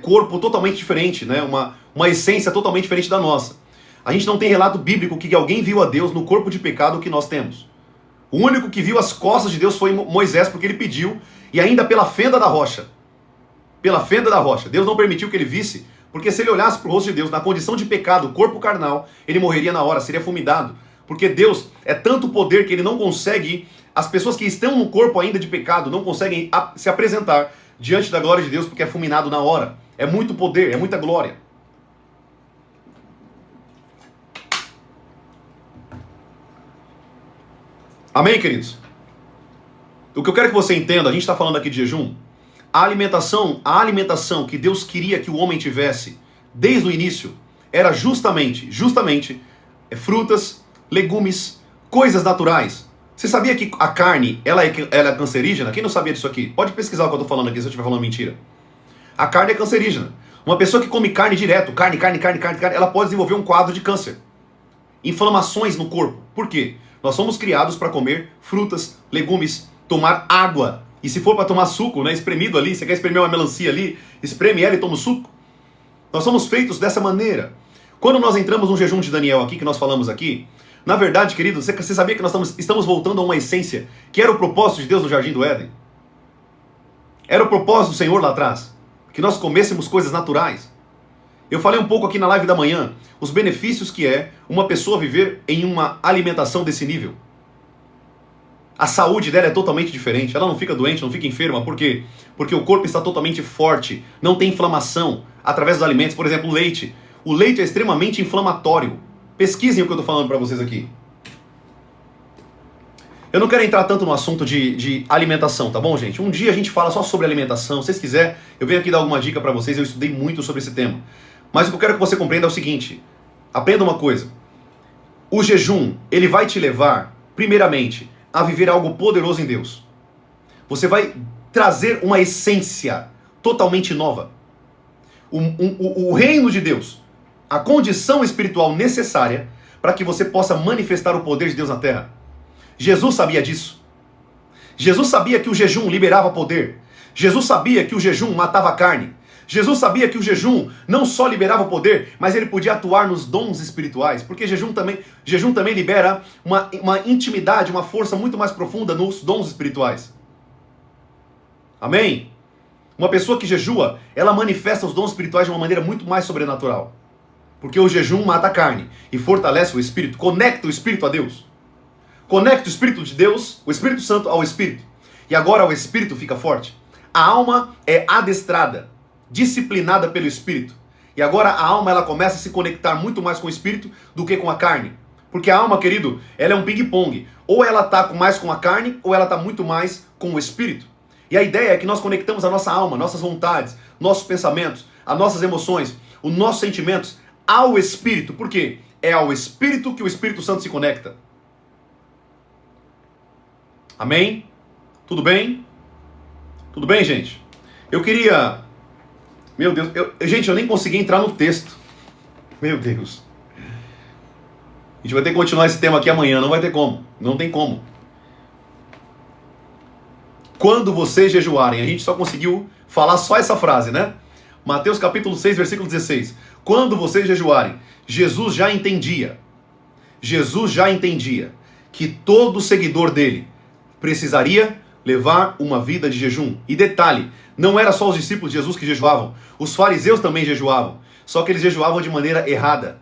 corpo totalmente diferente, né? Uma essência totalmente diferente da nossa. A gente não tem relato bíblico que alguém viu a Deus no corpo de pecado que nós temos. O único que viu as costas de Deus foi Moisés, porque ele pediu, e ainda pela fenda da rocha. Pela fenda da rocha. Deus não permitiu que ele visse, porque se ele olhasse para o rosto de Deus na condição de pecado, corpo carnal, ele morreria na hora, seria fulminado. Porque Deus é tanto poder que ele não consegue, as pessoas que estão no corpo ainda de pecado, não conseguem se apresentar diante da glória de Deus, porque é fulminado na hora. É muito poder, é muita glória. Amém, queridos? O que eu quero que você entenda, a gente está falando aqui de jejum, a alimentação que Deus queria que o homem tivesse desde o início era justamente frutas, legumes, coisas naturais. Você sabia que a carne ela é cancerígena? Quem não sabia disso aqui? Pode pesquisar o que eu estou falando aqui se eu estiver falando mentira. A carne é cancerígena. Uma pessoa que come carne direto, carne, ela pode desenvolver um quadro de câncer. Inflamações no corpo. Por quê? Nós somos criados para comer frutas, legumes, tomar água. E se for para tomar suco, né, espremido ali, você quer espremer uma melancia ali, espreme ela e toma o suco. Nós somos feitos dessa maneira. Quando nós entramos no jejum de Daniel aqui, que nós falamos aqui, na verdade, querido, você sabia que nós estamos voltando a uma essência que era o propósito de Deus no Jardim do Éden? Era o propósito do Senhor lá atrás, que nós comêssemos coisas naturais. Eu falei um pouco aqui na live da manhã, os benefícios que é uma pessoa viver em uma alimentação desse nível. A saúde dela é totalmente diferente, ela não fica doente, não fica enferma, por quê? Porque o corpo está totalmente forte, não tem inflamação através dos alimentos. Por exemplo, o leite. O leite é extremamente inflamatório. Pesquisem o que eu estou falando para vocês aqui. Eu não quero entrar tanto no assunto de alimentação, tá bom, gente? Um dia a gente fala só sobre alimentação. Se vocês quiserem, eu venho aqui dar alguma dica para vocês, eu estudei muito sobre esse tema. Mas o que eu quero que você compreenda é o seguinte, aprenda uma coisa. O jejum, ele vai te levar, primeiramente, a viver algo poderoso em Deus. Você vai trazer uma essência totalmente nova. O reino de Deus, a condição espiritual necessária para que você possa manifestar o poder de Deus na terra. Jesus sabia disso. Jesus sabia que o jejum liberava poder. Jesus sabia que o jejum matava a carne. Jesus sabia que o jejum não só liberava o poder, mas ele podia atuar nos dons espirituais, porque jejum também libera uma intimidade, uma força muito mais profunda nos dons espirituais. Amém? Uma pessoa que jejua, ela manifesta os dons espirituais de uma maneira muito mais sobrenatural. Porque o jejum mata a carne e fortalece o espírito, conecta o espírito a Deus. Conecta o espírito de Deus, o Espírito Santo ao espírito. E agora o espírito fica forte. A alma é adestrada, disciplinada pelo espírito. E agora a alma ela começa a se conectar muito mais com o espírito do que com a carne. Porque a alma, querido, ela é um ping-pong. Ou ela está mais com a carne, ou ela está muito mais com o espírito. E a ideia é que nós conectamos a nossa alma, nossas vontades, nossos pensamentos, as nossas emoções, os nossos sentimentos ao espírito. Por quê? É ao espírito que o Espírito Santo se conecta. Amém? Tudo bem? Tudo bem, gente? Eu queria... Meu Deus, gente, eu nem consegui entrar no texto. Meu Deus. A gente vai ter que continuar esse tema aqui amanhã, não vai ter como. Não tem como. Quando vocês jejuarem, a gente só conseguiu falar só essa frase, né? Mateus capítulo 6, versículo 16. Quando vocês jejuarem, Jesus já entendia que todo seguidor dele precisaria levar uma vida de jejum. E detalhe, não era só os discípulos de Jesus que jejuavam, os fariseus também jejuavam, só que eles jejuavam de maneira errada.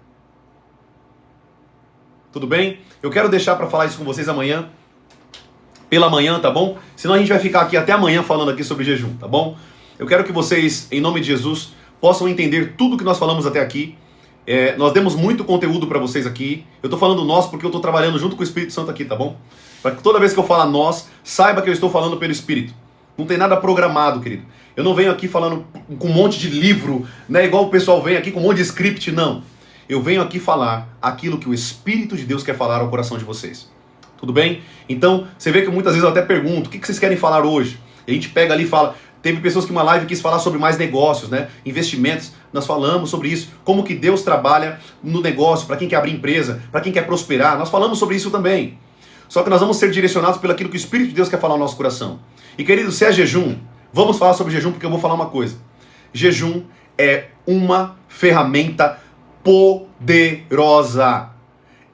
Tudo bem? Eu quero deixar para falar isso com vocês amanhã, pela manhã, tá bom? Senão a gente vai ficar aqui até amanhã falando aqui sobre jejum, tá bom? Eu quero que vocês, em nome de Jesus, possam entender tudo que nós falamos até aqui. Nós demos muito conteúdo para vocês aqui. Eu tô falando nós porque eu tô trabalhando junto com o Espírito Santo aqui, tá bom? Para que toda vez que eu falar nós, saiba que eu estou falando pelo Espírito. Não tem nada programado, querido. Eu não venho aqui falando com um monte de livro, né? Igual o pessoal vem aqui com um monte de script, não. Eu venho aqui falar aquilo que o Espírito de Deus quer falar ao coração de vocês. Tudo bem? Então, você vê que muitas vezes eu até pergunto, o que vocês querem falar hoje? E a gente pega ali e fala, Teve pessoas que uma live quis falar sobre mais negócios, né? Investimentos. Nós falamos sobre isso, como que Deus trabalha no negócio, para quem quer abrir empresa, para quem quer prosperar. Nós falamos sobre isso também. Só que nós vamos ser direcionados pelo aquilo que o Espírito de Deus quer falar no nosso coração. E querido, se é jejum, vamos falar sobre jejum, porque eu vou falar uma coisa. Jejum é uma ferramenta poderosa.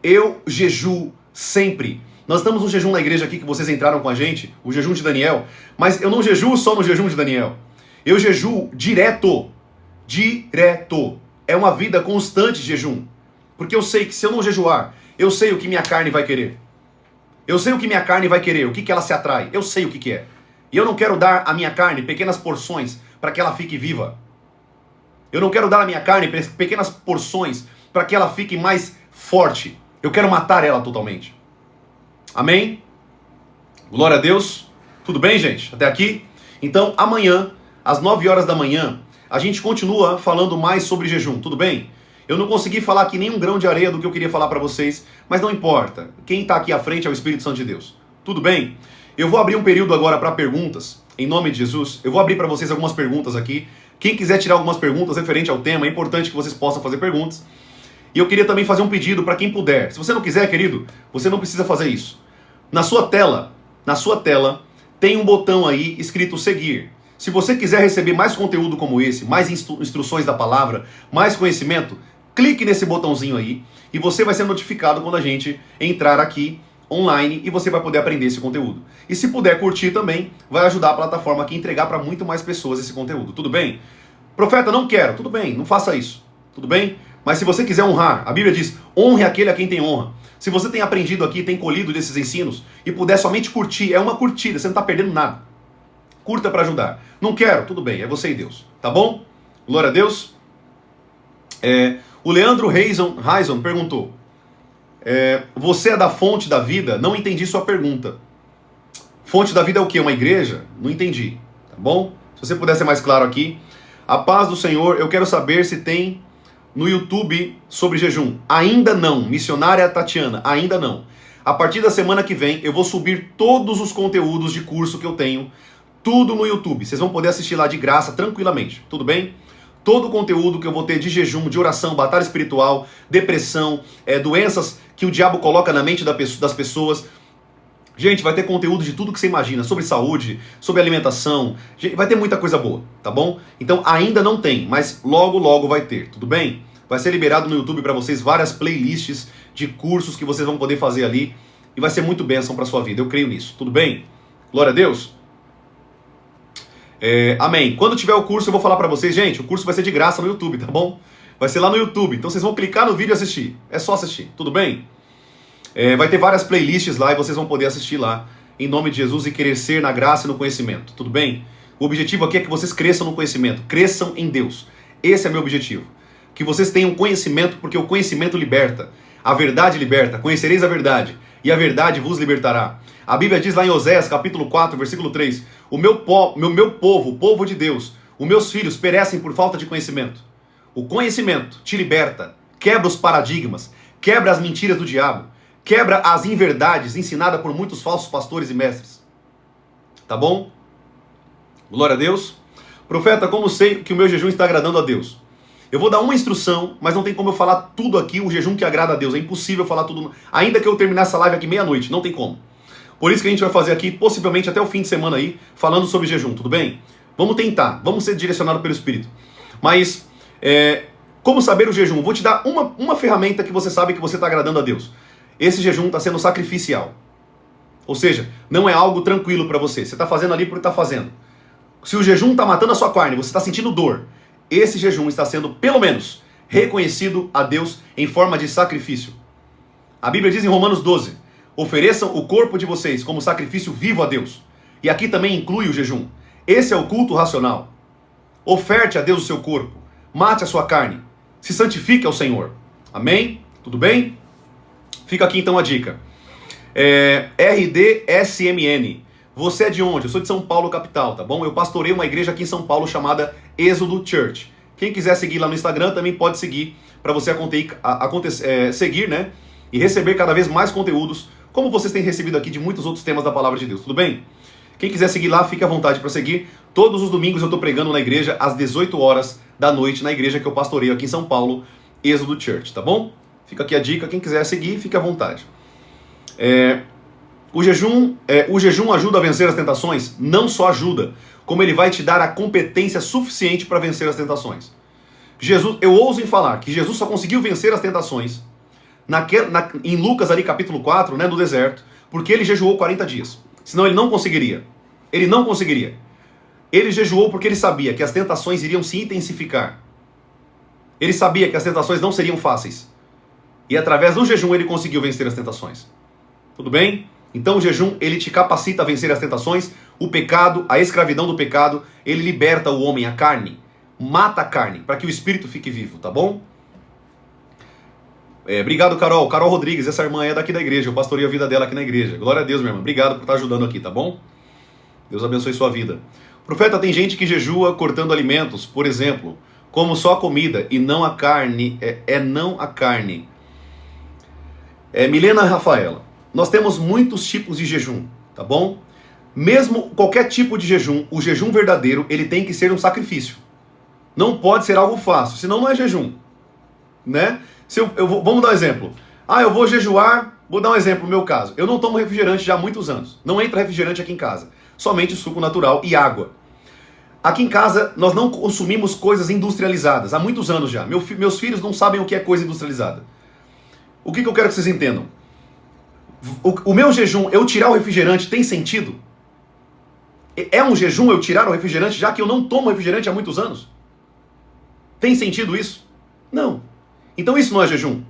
Eu jejuo sempre. Nós estamos no jejum na igreja aqui que vocês entraram com a gente, o jejum de Daniel, mas eu não jejuo só no jejum de Daniel. Eu jejuo direto. Direto. É uma vida constante de jejum. Porque eu sei que se eu não jejuar, eu sei o que minha carne vai querer. Eu sei o que minha carne vai querer, o que ela se atrai. Eu sei o que é. E eu não quero dar à minha carne pequenas porções para que ela fique viva. Eu não quero dar à minha carne pequenas porções para que ela fique mais forte. Eu quero matar ela totalmente. Amém? Glória a Deus. Tudo bem, gente? Até aqui? Então, amanhã, às 9 horas da manhã, a gente continua falando mais sobre jejum. Tudo bem? Eu não consegui falar aqui nem um grão de areia do que eu queria falar para vocês, mas não importa. Quem está aqui à frente é o Espírito Santo de Deus. Tudo bem? Eu vou abrir um período agora para perguntas, em nome de Jesus. Eu vou abrir para vocês algumas perguntas aqui. Quem quiser tirar algumas perguntas referente ao tema, é importante que vocês possam fazer perguntas. E eu queria também fazer um pedido para quem puder. Se você não quiser, querido, você não precisa fazer isso. Na sua tela, tem um botão aí escrito seguir. Se você quiser receber mais conteúdo como esse, mais instruções da palavra, mais conhecimento, clique nesse botãozinho aí e você vai ser notificado quando a gente entrar aqui online e você vai poder aprender esse conteúdo. E se puder curtir também, vai ajudar a plataforma aqui a entregar para muito mais pessoas esse conteúdo. Tudo bem? Profeta, não quero. Tudo bem, não faça isso. Tudo bem? Mas se você quiser honrar, a Bíblia diz, honre aquele a quem tem honra. Se você tem aprendido aqui, tem colhido desses ensinos e puder somente curtir, é uma curtida, você não está perdendo nada. Curta para ajudar. Não quero? Tudo bem, é você e Deus. Tá bom? Glória a Deus. O Leandro Reison perguntou, você é da fonte da vida? Não entendi sua pergunta. Fonte da vida é o quê? Uma igreja? Não entendi. Tá bom? Se você puder ser mais claro aqui. A paz do Senhor, eu quero saber se tem no YouTube sobre jejum. Ainda não. Missionária Tatiana, ainda não. A partir da semana que vem, eu vou subir todos os conteúdos de curso que eu tenho, tudo no YouTube. Vocês vão poder assistir lá de graça, tranquilamente. Tudo bem? Todo o conteúdo que eu vou ter de jejum, de oração, batalha espiritual, depressão, doenças que o diabo coloca na mente das pessoas. Gente, vai ter conteúdo de tudo que você imagina, sobre saúde, sobre alimentação, vai ter muita coisa boa, tá bom? Então ainda não tem, mas logo logo vai ter, tudo bem? Vai ser liberado no YouTube para vocês várias playlists de cursos que vocês vão poder fazer ali e vai ser muito bênção para sua vida, eu creio nisso, tudo bem? Glória a Deus? Amém. Quando tiver o curso eu vou falar para vocês, gente, o curso vai ser de graça no YouTube, tá bom? Vai ser lá no YouTube, então vocês vão clicar no vídeo e assistir, é só assistir, tudo bem? Vai ter várias playlists lá e vocês vão poder assistir lá, em nome de Jesus, e crescer na graça e no conhecimento, tudo bem? O objetivo aqui é que vocês cresçam no conhecimento, cresçam em Deus. Esse é meu objetivo. Que vocês tenham conhecimento, porque o conhecimento liberta. A verdade liberta, conhecereis a verdade, e a verdade vos libertará. A Bíblia diz lá em Oséias, capítulo 4, versículo 3, o meu povo, o povo de Deus, os meus filhos perecem por falta de conhecimento. O conhecimento te liberta, quebra os paradigmas, quebra as mentiras do diabo, quebra as inverdades ensinadas por muitos falsos pastores e mestres. Tá bom? Glória a Deus. Profeta, como sei que o meu jejum está agradando a Deus? Eu vou dar uma instrução, mas não tem como eu falar tudo aqui, o jejum que agrada a Deus. É impossível falar tudo, ainda que eu terminar essa live aqui meia-noite, não tem como. Por isso que a gente vai fazer aqui, possivelmente até o fim de semana aí, falando sobre jejum, tudo bem? Vamos tentar, vamos ser direcionados pelo Espírito. Mas, como saber o jejum? Vou te dar uma ferramenta que você sabe que você está agradando a Deus. Esse jejum está sendo sacrificial. Ou seja, não é algo tranquilo para você. Você está fazendo ali porque está fazendo. Se o jejum está matando a sua carne, você está sentindo dor, esse jejum está sendo, pelo menos, reconhecido a Deus em forma de sacrifício. A Bíblia diz em Romanos 12, ofereçam o corpo de vocês como sacrifício vivo a Deus. E aqui também inclui o jejum. Esse é o culto racional. Oferte a Deus o seu corpo. Mate a sua carne. Se santifique ao Senhor. Amém? Tudo bem? Fica aqui então a dica. RDSMN. Você é de onde? Eu sou de São Paulo, capital, tá bom? Eu pastorei uma igreja aqui em São Paulo chamada Êxodo Church. Quem quiser seguir lá no Instagram também pode seguir, para você seguir, né? E receber cada vez mais conteúdos, como vocês têm recebido aqui de muitos outros temas da Palavra de Deus, tudo bem? Quem quiser seguir lá, fique à vontade para seguir. Todos os domingos eu estou pregando na igreja às 18 horas da noite, na igreja que eu pastoreio aqui em São Paulo, Êxodo Church, tá bom? Fica aqui a dica, quem quiser seguir, fique à vontade. O jejum ajuda a vencer as tentações? Não só ajuda, como ele vai te dar a competência suficiente para vencer as tentações. Eu ouso em falar que Jesus só conseguiu vencer as tentações em Lucas ali capítulo 4, né, no deserto, porque ele jejuou 40 dias. Senão ele não conseguiria. Ele não conseguiria. Ele jejuou porque ele sabia que as tentações iriam se intensificar. Ele sabia que as tentações não seriam fáceis. E através do jejum ele conseguiu vencer as tentações. Tudo bem? Então o jejum, ele te capacita a vencer as tentações, o pecado, a escravidão do pecado, ele liberta o homem, a carne, mata a carne, para que o espírito fique vivo, tá bom? Obrigado, Carol. Carol Rodrigues, essa irmã é daqui da igreja, eu pastorei a vida dela aqui na igreja. Glória a Deus, minha irmã. Obrigado por estar ajudando aqui, tá bom? Deus abençoe sua vida. Profeta, tem gente que jejua cortando alimentos, por exemplo, como só a comida e não a carne, não a carne. Milena Rafaela, nós temos muitos tipos de jejum, tá bom? Mesmo qualquer tipo de jejum, o jejum verdadeiro, ele tem que ser um sacrifício. Não pode ser algo fácil, senão não é jejum, né? Vamos dar um exemplo. Eu vou jejuar, vou dar um exemplo no meu caso. Eu não tomo refrigerante já há muitos anos. Não entra refrigerante aqui em casa. Somente suco natural e água. Aqui em casa, nós não consumimos coisas industrializadas. Há muitos anos já. Meus filhos não sabem o que é coisa industrializada. O que eu quero que vocês entendam? O meu jejum, eu tirar o refrigerante, tem sentido? É um jejum eu tirar o refrigerante, já que eu não tomo refrigerante há muitos anos? Tem sentido isso? Não. Então isso não é jejum.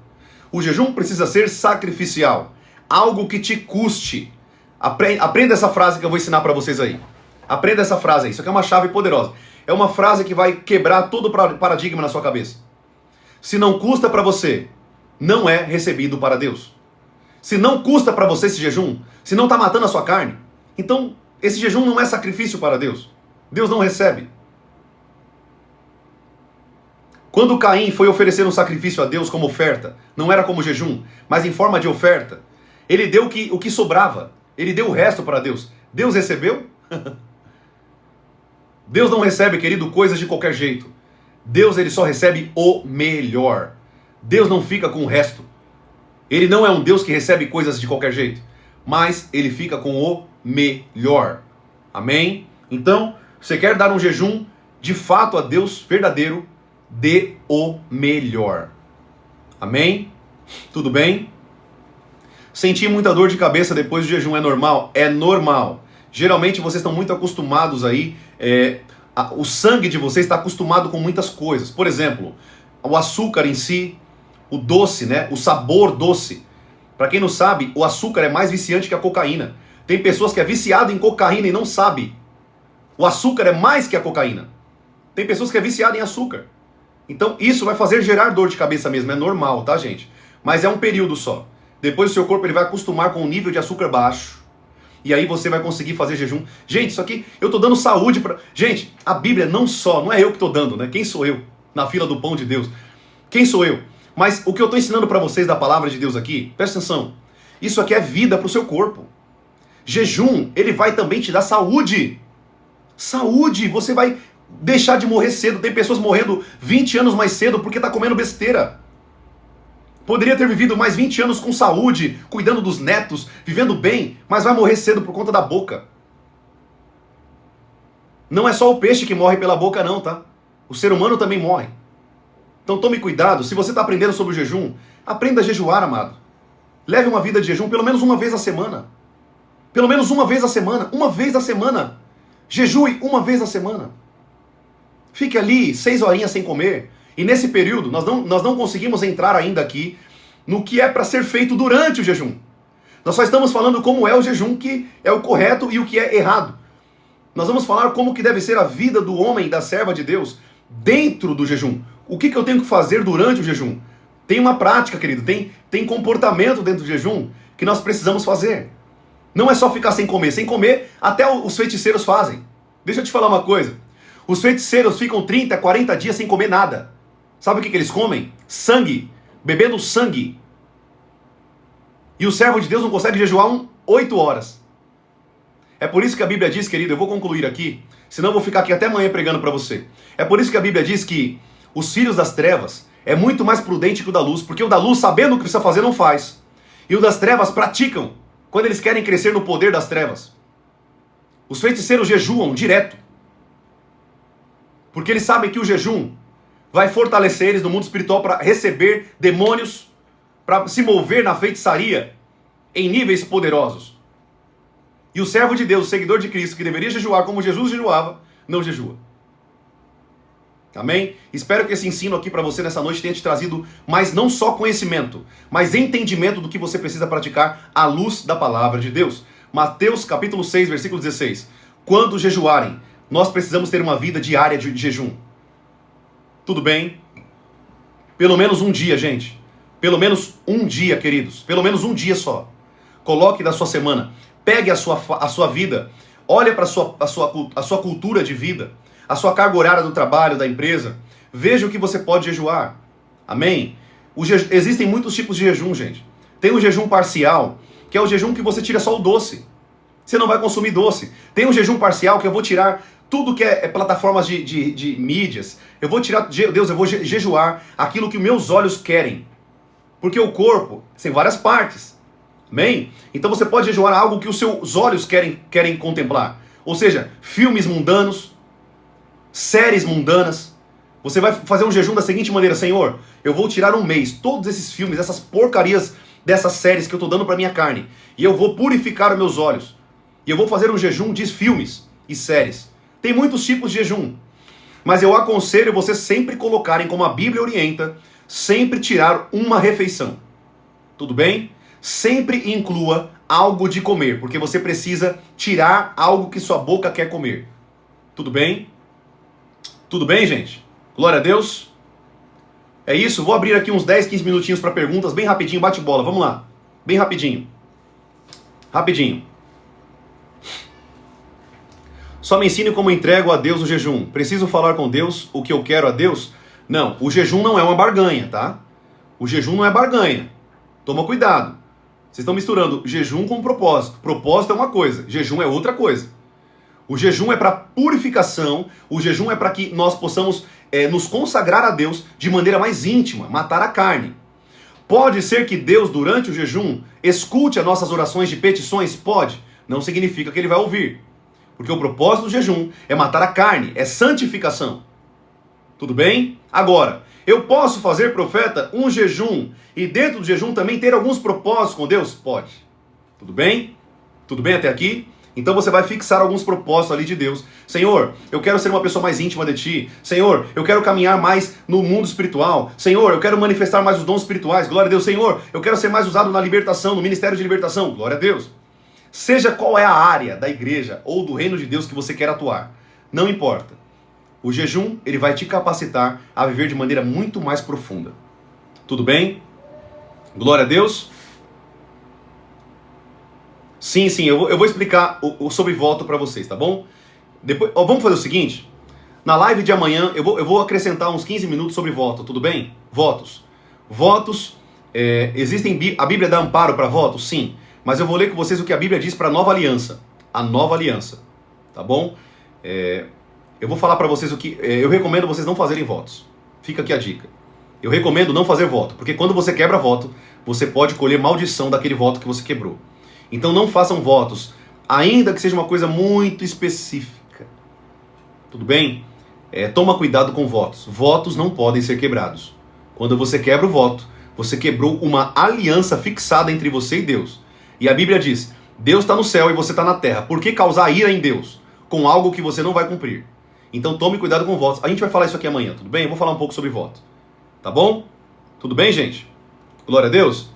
O jejum precisa ser sacrificial. Algo que te custe. Aprenda essa frase que eu vou ensinar para vocês aí. Aprenda essa frase aí. Isso aqui é uma chave poderosa. É uma frase que vai quebrar todo o paradigma na sua cabeça. Se não custa para você, não é recebido para Deus. Se não custa para você esse jejum, se não está matando a sua carne, então esse jejum não é sacrifício para Deus. Deus não recebe. Quando Caim foi oferecer um sacrifício a Deus como oferta, não era como jejum, mas em forma de oferta, ele deu o que sobrava. Ele deu o resto para Deus. Deus recebeu? Deus não recebe, querido, coisas de qualquer jeito. Deus, ele só recebe o melhor. Deus não fica com o resto. Ele não é um Deus que recebe coisas de qualquer jeito, mas ele fica com o melhor. Amém? Então, você quer dar um jejum de fato a Deus verdadeiro, dê o melhor. Amém? Tudo bem? Sentir muita dor de cabeça depois do jejum é normal? É normal. Geralmente vocês estão muito acostumados aí, o sangue de vocês está acostumado com muitas coisas. Por exemplo, o açúcar em si, o doce, né? O sabor doce. Para quem não sabe, o açúcar é mais viciante que a cocaína. Tem pessoas que é viciado em cocaína e não sabe. O açúcar é mais que a cocaína. Tem pessoas que é viciado em açúcar. Então isso vai fazer gerar dor de cabeça mesmo, é normal, tá, gente? Mas é um período só. Depois o seu corpo ele vai acostumar com o nível de açúcar baixo. E aí você vai conseguir fazer jejum. Gente, isso aqui, eu tô dando saúde para... Gente, a Bíblia não é eu que tô dando, né? Quem sou eu na fila do pão de Deus? Quem sou eu? Mas o que eu tô ensinando para vocês da palavra de Deus aqui, presta atenção. Isso aqui é vida pro seu corpo. Jejum, ele vai também te dar saúde. Saúde, você vai deixar de morrer cedo. Tem pessoas morrendo 20 anos mais cedo porque tá comendo besteira. Poderia ter vivido mais 20 anos com saúde, cuidando dos netos, vivendo bem, mas vai morrer cedo por conta da boca. Não é só o peixe que morre pela boca não, tá? O ser humano também morre. Então tome cuidado, se você está aprendendo sobre o jejum, aprenda a jejuar, amado. Leve uma vida de jejum pelo menos uma vez a semana. Pelo menos uma vez a semana. Uma vez a semana. Jejue uma vez a semana. Fique ali 6 horinhas sem comer. E nesse período, nós não conseguimos entrar ainda aqui no que é para ser feito durante o jejum. Nós só estamos falando como é o jejum, que é o correto e o que é errado. Nós vamos falar como que deve ser a vida do homem e da serva de Deus dentro do jejum. O que eu tenho que fazer durante o jejum? Tem uma prática, querido, tem comportamento dentro do jejum que nós precisamos fazer. Não é só ficar sem comer. Sem comer, até os feiticeiros fazem. Deixa eu te falar uma coisa. Os feiticeiros ficam 30, 40 dias sem comer nada. Sabe o que eles comem? Sangue. Bebendo sangue. E o servo de Deus não consegue jejuar 8 horas. É por isso que a Bíblia diz, querido, eu vou concluir aqui, senão eu vou ficar aqui até amanhã pregando para você. É por isso que a Bíblia diz que os filhos das trevas é muito mais prudente que o da luz, porque o da luz, sabendo o que precisa fazer, não faz. E o das trevas praticam, quando eles querem crescer no poder das trevas. Os feiticeiros jejuam direto, porque eles sabem que o jejum vai fortalecer eles no mundo espiritual para receber demônios, para se mover na feitiçaria em níveis poderosos. E o servo de Deus, o seguidor de Cristo, que deveria jejuar como Jesus jejuava, não jejua. Amém? Espero que esse ensino aqui para você nessa noite tenha te trazido mais não só conhecimento, mas entendimento do que você precisa praticar à luz da palavra de Deus. Mateus capítulo 6, versículo 16. Quando jejuarem, nós precisamos ter uma vida diária de jejum. Tudo bem? Pelo menos um dia, gente. Pelo menos um dia, queridos. Pelo menos um dia só. Coloque da sua semana. Pegue a sua vida. Olhe para a sua cultura de vida. A sua carga horária do trabalho, da empresa. Veja o que você pode jejuar. Amém? Existem muitos tipos de jejum, gente. Tem o jejum parcial, que é o jejum que você tira só o doce. Você não vai consumir doce. Tem o jejum parcial, que eu vou tirar tudo que é plataformas de mídias. Eu vou tirar, Deus, eu vou jejuar aquilo que meus olhos querem. Porque o corpo tem várias partes. Amém? Então você pode jejuar algo que os seus olhos querem contemplar. Ou seja, filmes mundanos, séries mundanas. Você vai fazer um jejum da seguinte maneira: Senhor, eu vou tirar um mês todos esses filmes, essas porcarias dessas séries que eu estou dando para minha carne. E eu vou purificar os meus olhos. E eu vou fazer um jejum de filmes e séries. Tem muitos tipos de jejum. Mas eu aconselho vocês sempre colocarem, como a Bíblia orienta, sempre tirar uma refeição. Tudo bem? Sempre inclua algo de comer, porque você precisa tirar algo que sua boca quer comer. Tudo bem? Tudo bem, gente? Glória a Deus. É isso, vou abrir aqui uns 10, 15 minutinhos para perguntas, bem rapidinho, bate bola, vamos lá. Bem rapidinho. Rapidinho. Só me ensine como entrego a Deus o jejum. Preciso falar com Deus o que eu quero a Deus? Não, o jejum não é uma barganha, tá? O jejum não é barganha. Toma cuidado. Vocês estão misturando jejum com propósito. Propósito é uma coisa, jejum é outra coisa. O jejum é para purificação, o jejum é para que nós possamos nos consagrar a Deus de maneira mais íntima, matar a carne. Pode ser que Deus, durante o jejum, escute as nossas orações de petições? Pode. Não significa que Ele vai ouvir. Porque o propósito do jejum é matar a carne, é santificação. Tudo bem? Agora, eu posso fazer, profeta, um jejum e dentro do jejum também ter alguns propósitos com Deus? Pode. Tudo bem? Tudo bem até aqui? Então você vai fixar alguns propósitos ali de Deus. Senhor, eu quero ser uma pessoa mais íntima de Ti. Senhor, eu quero caminhar mais no mundo espiritual. Senhor, eu quero manifestar mais os dons espirituais. Glória a Deus. Senhor, eu quero ser mais usado na libertação, no ministério de libertação. Glória a Deus. Seja qual é a área da igreja ou do reino de Deus que você quer atuar. Não importa. O jejum, ele vai te capacitar a viver de maneira muito mais profunda. Tudo bem? Glória a Deus. Sim, eu vou explicar sobre voto para vocês, tá bom? Depois, vamos fazer o seguinte. Na live de amanhã, eu vou acrescentar uns 15 minutos sobre voto, tudo bem? Votos. Votos, a Bíblia dá amparo para votos? Sim. Mas eu vou ler com vocês o que a Bíblia diz para a nova aliança. A nova aliança, tá bom? Eu vou falar para vocês o que... eu recomendo vocês não fazerem votos. Fica aqui a dica. Eu recomendo não fazer voto, porque quando você quebra voto, você pode colher maldição daquele voto que você quebrou. Então não façam votos, ainda que seja uma coisa muito específica. Tudo bem? Toma cuidado com votos. Votos não podem ser quebrados. Quando você quebra o voto, você quebrou uma aliança fixada entre você e Deus. E a Bíblia diz, Deus está no céu e você está na terra. Por que causar ira em Deus com algo que você não vai cumprir? Então tome cuidado com votos. A gente vai falar isso aqui amanhã, tudo bem? Eu vou falar um pouco sobre voto. Tá bom? Tudo bem, gente? Glória a Deus.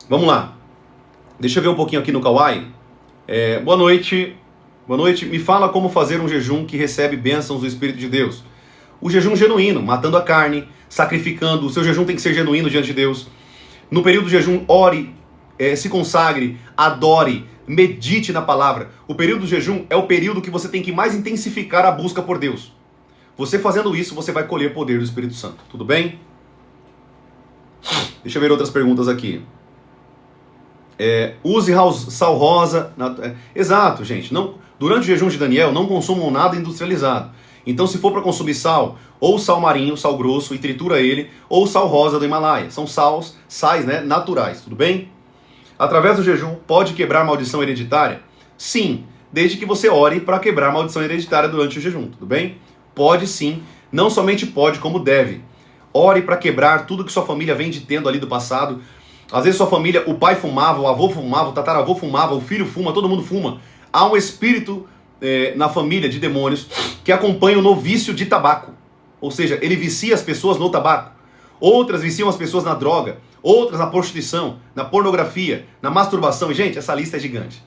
Vamos lá. Deixa eu ver um pouquinho aqui no Kawaii. Boa noite. Boa noite. Me fala como fazer um jejum que recebe bênçãos do Espírito de Deus. O jejum genuíno, matando a carne, sacrificando. O seu jejum tem que ser genuíno diante de Deus. No período do jejum, ore, se consagre, adore, medite na palavra. O período do jejum é o período que você tem que mais intensificar a busca por Deus. Você fazendo isso, você vai colher poder do Espírito Santo. Tudo bem? Deixa eu ver outras perguntas aqui. Use sal rosa. Exato, gente. Não, durante o jejum de Daniel, não consumam nada industrializado. Então, se for para consumir sal, ou sal marinho, sal grosso, e tritura ele, ou sal rosa do Himalaia. São sais, né, naturais, tudo bem? Através do jejum, pode quebrar maldição hereditária? Sim, desde que você ore para quebrar maldição hereditária durante o jejum, tudo bem? Pode sim, não somente pode, como deve. Ore para quebrar tudo que sua família vem tendo ali do passado. Às vezes sua família, o pai fumava, o avô fumava, o tataravô fumava, o filho fuma, todo mundo fuma. Há um espírito na família de demônios que acompanham no vício de tabaco. Ou seja, ele vicia as pessoas no tabaco. Outras viciam as pessoas na droga. Outras na prostituição, na pornografia, na masturbação. E, gente, essa lista é gigante.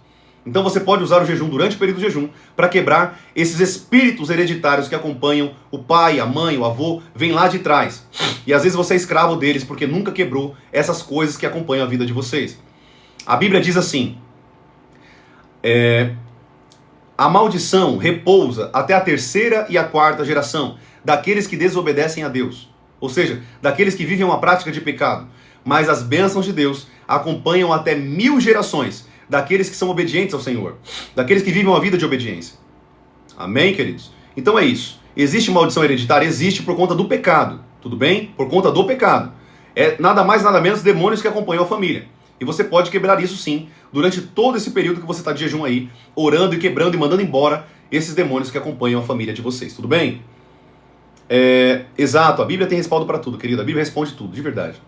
Então você pode usar o jejum durante o período do jejum para quebrar esses espíritos hereditários que acompanham o pai, a mãe, o avô, vem lá de trás. E às vezes você é escravo deles porque nunca quebrou essas coisas que acompanham a vida de vocês. A Bíblia diz assim: a maldição repousa até a 3ª e a 4ª geração daqueles que desobedecem a Deus. Ou seja, daqueles que vivem uma prática de pecado. Mas as bênçãos de Deus acompanham até 1000 gerações daqueles que são obedientes ao Senhor, daqueles que vivem uma vida de obediência. Amém, queridos? Então é isso. Existe maldição hereditária? Existe por conta do pecado, tudo bem? Por conta do pecado. É nada mais, nada menos demônios que acompanham a família. E você pode quebrar isso sim, durante todo esse período que você está de jejum aí, orando e quebrando e mandando embora esses demônios que acompanham a família de vocês, tudo bem? Exato, a Bíblia tem respaldo para tudo, querido. A Bíblia responde tudo, de verdade.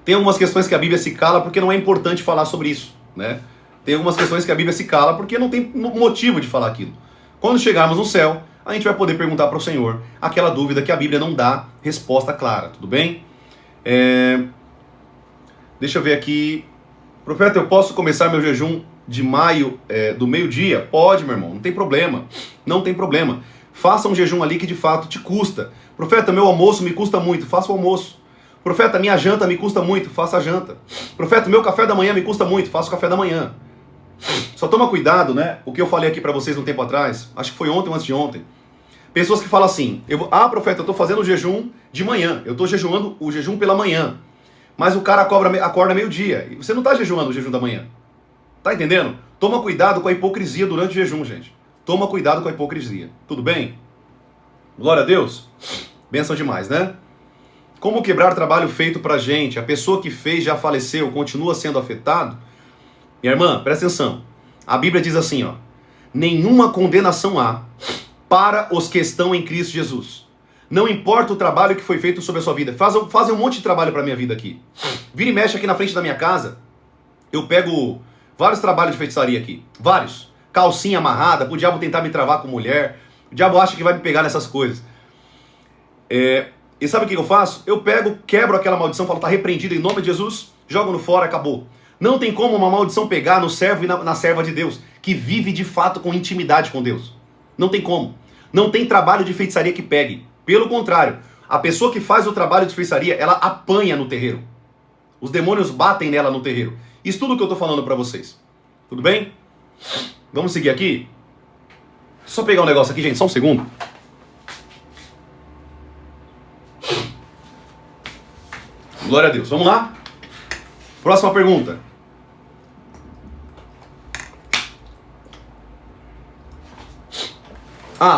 Tem algumas questões que a Bíblia se cala porque não é importante falar sobre isso, né? Tem algumas questões que a Bíblia se cala porque não tem motivo de falar aquilo. Quando chegarmos no céu, a gente vai poder perguntar para o Senhor aquela dúvida que a Bíblia não dá resposta clara, tudo bem? Deixa eu ver aqui. Profeta, eu posso começar meu jejum de maio do meio-dia? Pode, meu irmão, não tem problema. Não tem problema. Faça um jejum ali que de fato te custa. Profeta, meu almoço me custa muito, faça o almoço. Profeta, minha janta me custa muito, faça a janta. Profeta, meu café da manhã me custa muito, faça o café da manhã. Só toma cuidado, né? O que eu falei aqui pra vocês um tempo atrás, acho que foi ontem ou antes de ontem. Pessoas que falam assim, profeta, eu tô fazendo o jejum de manhã, eu tô jejuando o jejum pela manhã. Mas o cara acorda meio-dia, e você não tá jejuando o jejum da manhã. Tá entendendo? Toma cuidado com a hipocrisia durante o jejum, gente. Toma cuidado com a hipocrisia. Tudo bem? Glória a Deus. Bênção demais, né? Como quebrar trabalho feito pra gente? A pessoa que fez já faleceu, continua sendo afetado? Minha irmã, presta atenção. A Bíblia diz assim, ó: nenhuma condenação há para os que estão em Cristo Jesus. Não importa o trabalho que foi feito sobre a sua vida. Fazem um monte de trabalho pra minha vida aqui. Vira e mexe aqui na frente da minha casa. Eu pego vários trabalhos de feitiçaria aqui. Vários. Calcinha amarrada, pro diabo tentar me travar com mulher. O diabo acha que vai me pegar nessas coisas. E sabe o que eu faço? Eu quebro aquela maldição, falo, tá repreendido em nome de Jesus, jogo no fora, acabou. Não tem como uma maldição pegar no servo e na serva de Deus, que vive de fato com intimidade com Deus. Não tem como. Não tem trabalho de feitiçaria que pegue. Pelo contrário, a pessoa que faz o trabalho de feitiçaria, ela apanha no terreiro. Os demônios batem nela no terreiro. Isso tudo que eu tô falando pra vocês. Tudo bem? Vamos seguir aqui? Só pegar um negócio aqui, gente, só um segundo. Glória a Deus. Vamos lá? Próxima pergunta.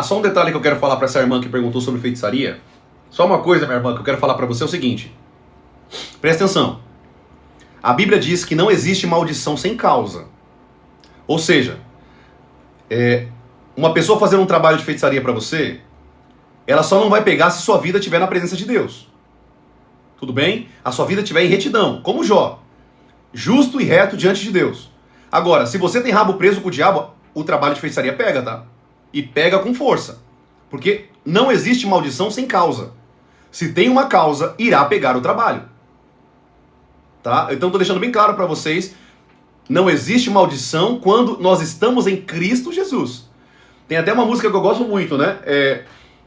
Só um detalhe que eu quero falar para essa irmã que perguntou sobre feitiçaria. Só uma coisa, minha irmã, que eu quero falar para você é o seguinte. Presta atenção. A Bíblia diz que não existe maldição sem causa. Ou seja, uma pessoa fazendo um trabalho de feitiçaria para você, ela só não vai pegar se sua vida estiver na presença de Deus. Tudo bem? A sua vida estiver em retidão, como Jó. Justo e reto diante de Deus. Agora, se você tem rabo preso com o diabo, o trabalho de feitiçaria pega, tá? E pega com força. Porque não existe maldição sem causa. Se tem uma causa, irá pegar o trabalho. Tá? Então tô deixando bem claro para vocês, não existe maldição quando nós estamos em Cristo Jesus. Tem até uma música que eu gosto muito, né?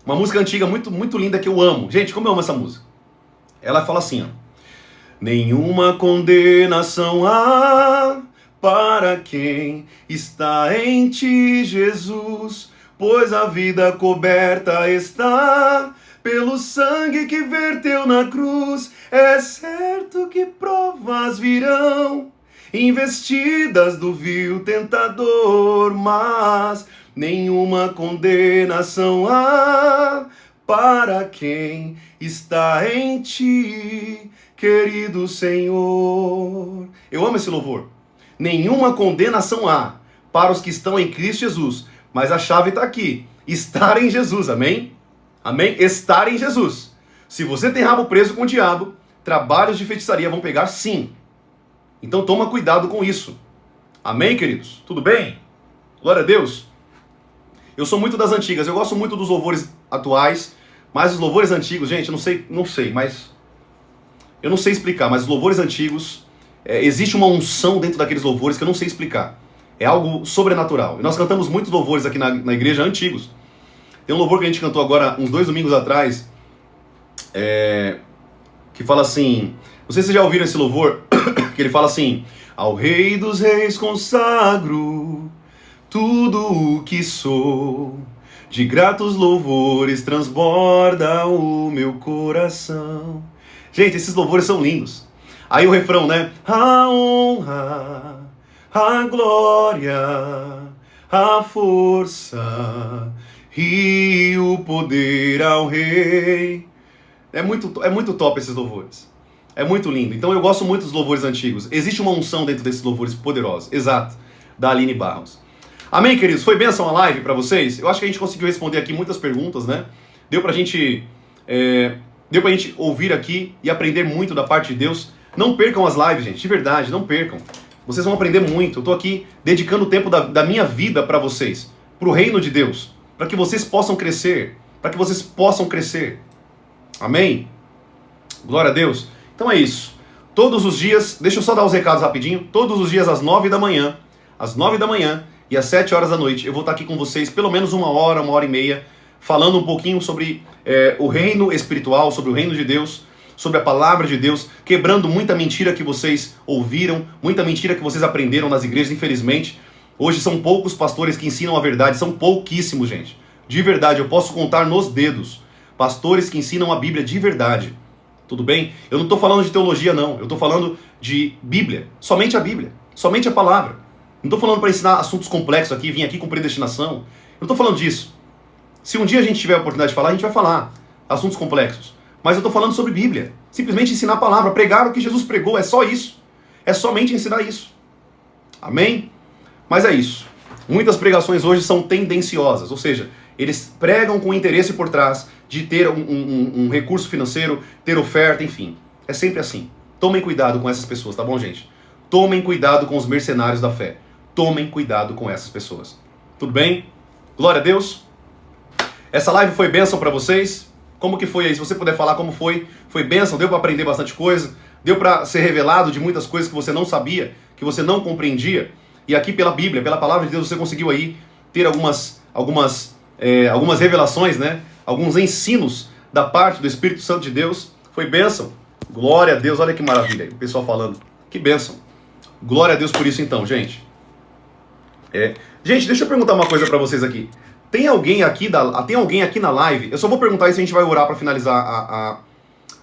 Uma música antiga muito, muito linda que eu amo. Gente, como eu amo essa música? Ela fala assim, ó: nenhuma condenação há para quem está em ti, Jesus, pois a vida coberta está pelo sangue que verteu na cruz. É certo que provas virão investidas do vil tentador, mas nenhuma condenação há para quem está em ti, querido Senhor. Eu amo esse louvor. Nenhuma condenação há para os que estão em Cristo Jesus, mas a chave está aqui, estar em Jesus, amém? Amém? Estar em Jesus. Se você tem rabo preso com o diabo, trabalhos de feitiçaria vão pegar sim. Então toma cuidado com isso. Amém, queridos? Tudo bem? Glória a Deus. Eu sou muito das antigas, eu gosto muito dos louvores atuais, mas os louvores antigos, gente, eu não sei, mas eu não sei explicar, mas os louvores antigos, existe uma unção dentro daqueles louvores que eu não sei explicar. É algo sobrenatural. E nós cantamos muitos louvores aqui na igreja antigos. Tem um louvor que a gente cantou agora, uns 2 domingos atrás, que fala assim, não sei se vocês já ouviram esse louvor, que ele fala assim: ao Rei dos Reis consagro tudo o que sou, de gratos louvores transborda o meu coração. Gente, esses louvores são lindos. Aí o refrão, né? A honra, a glória, a força e o poder ao Rei. É muito top esses louvores. É muito lindo. Então eu gosto muito dos louvores antigos. Existe uma unção dentro desses louvores poderosos. Exato. Da Aline Barros. Amém, queridos? Foi bênção a live pra vocês? Eu acho que a gente conseguiu responder aqui muitas perguntas, né? Deu pra gente ouvir aqui e aprender muito da parte de Deus. Não percam as lives, gente. De verdade, não percam. Vocês vão aprender muito. Eu tô aqui dedicando o tempo da minha vida pra vocês. Pro reino de Deus. Pra que vocês possam crescer. Pra que vocês possam crescer. Amém? Glória a Deus. Então é isso. Todos os dias, deixa eu só dar os recados rapidinho. Todos os dias às 9 da manhã e às 7 horas da noite, eu vou estar aqui com vocês pelo menos 1 hora e meia, falando um pouquinho sobre o reino espiritual, sobre o reino de Deus, sobre a palavra de Deus, quebrando muita mentira que vocês ouviram, muita mentira que vocês aprenderam nas igrejas, infelizmente. Hoje são poucos pastores que ensinam a verdade, são pouquíssimos, gente. De verdade, eu posso contar nos dedos pastores que ensinam a Bíblia de verdade. Tudo bem? Eu não estou falando de teologia, não. Eu estou falando de Bíblia. Somente a Bíblia. Somente a palavra. Não estou falando para ensinar assuntos complexos aqui, vir aqui com predestinação. Eu não estou falando disso. Se um dia a gente tiver a oportunidade de falar, a gente vai falar assuntos complexos. Mas eu estou falando sobre Bíblia. Simplesmente ensinar a palavra, pregar o que Jesus pregou. É só isso. É somente ensinar isso. Amém? Mas é isso. Muitas pregações hoje são tendenciosas. Ou seja, eles pregam com interesse por trás de ter um recurso financeiro, ter oferta, enfim. É sempre assim. Tomem cuidado com essas pessoas, tá bom, gente? Tomem cuidado com os mercenários da fé. Tomem cuidado com essas pessoas. Tudo bem? Glória a Deus. Essa live foi bênção para vocês? Como que foi aí? Se você puder falar como foi. Foi bênção? Deu para aprender bastante coisa? Deu para ser revelado de muitas coisas que você não sabia, que você não compreendia? E aqui pela Bíblia, pela palavra de Deus, você conseguiu aí ter algumas revelações, né? Alguns ensinos da parte do Espírito Santo de Deus. Foi bênção. Glória a Deus. Olha que maravilha. O pessoal falando. Que bênção. Glória a Deus por isso então, gente. Gente, deixa eu perguntar uma coisa pra vocês aqui. Tem alguém aqui na live? Eu só vou perguntar isso e a gente vai orar pra finalizar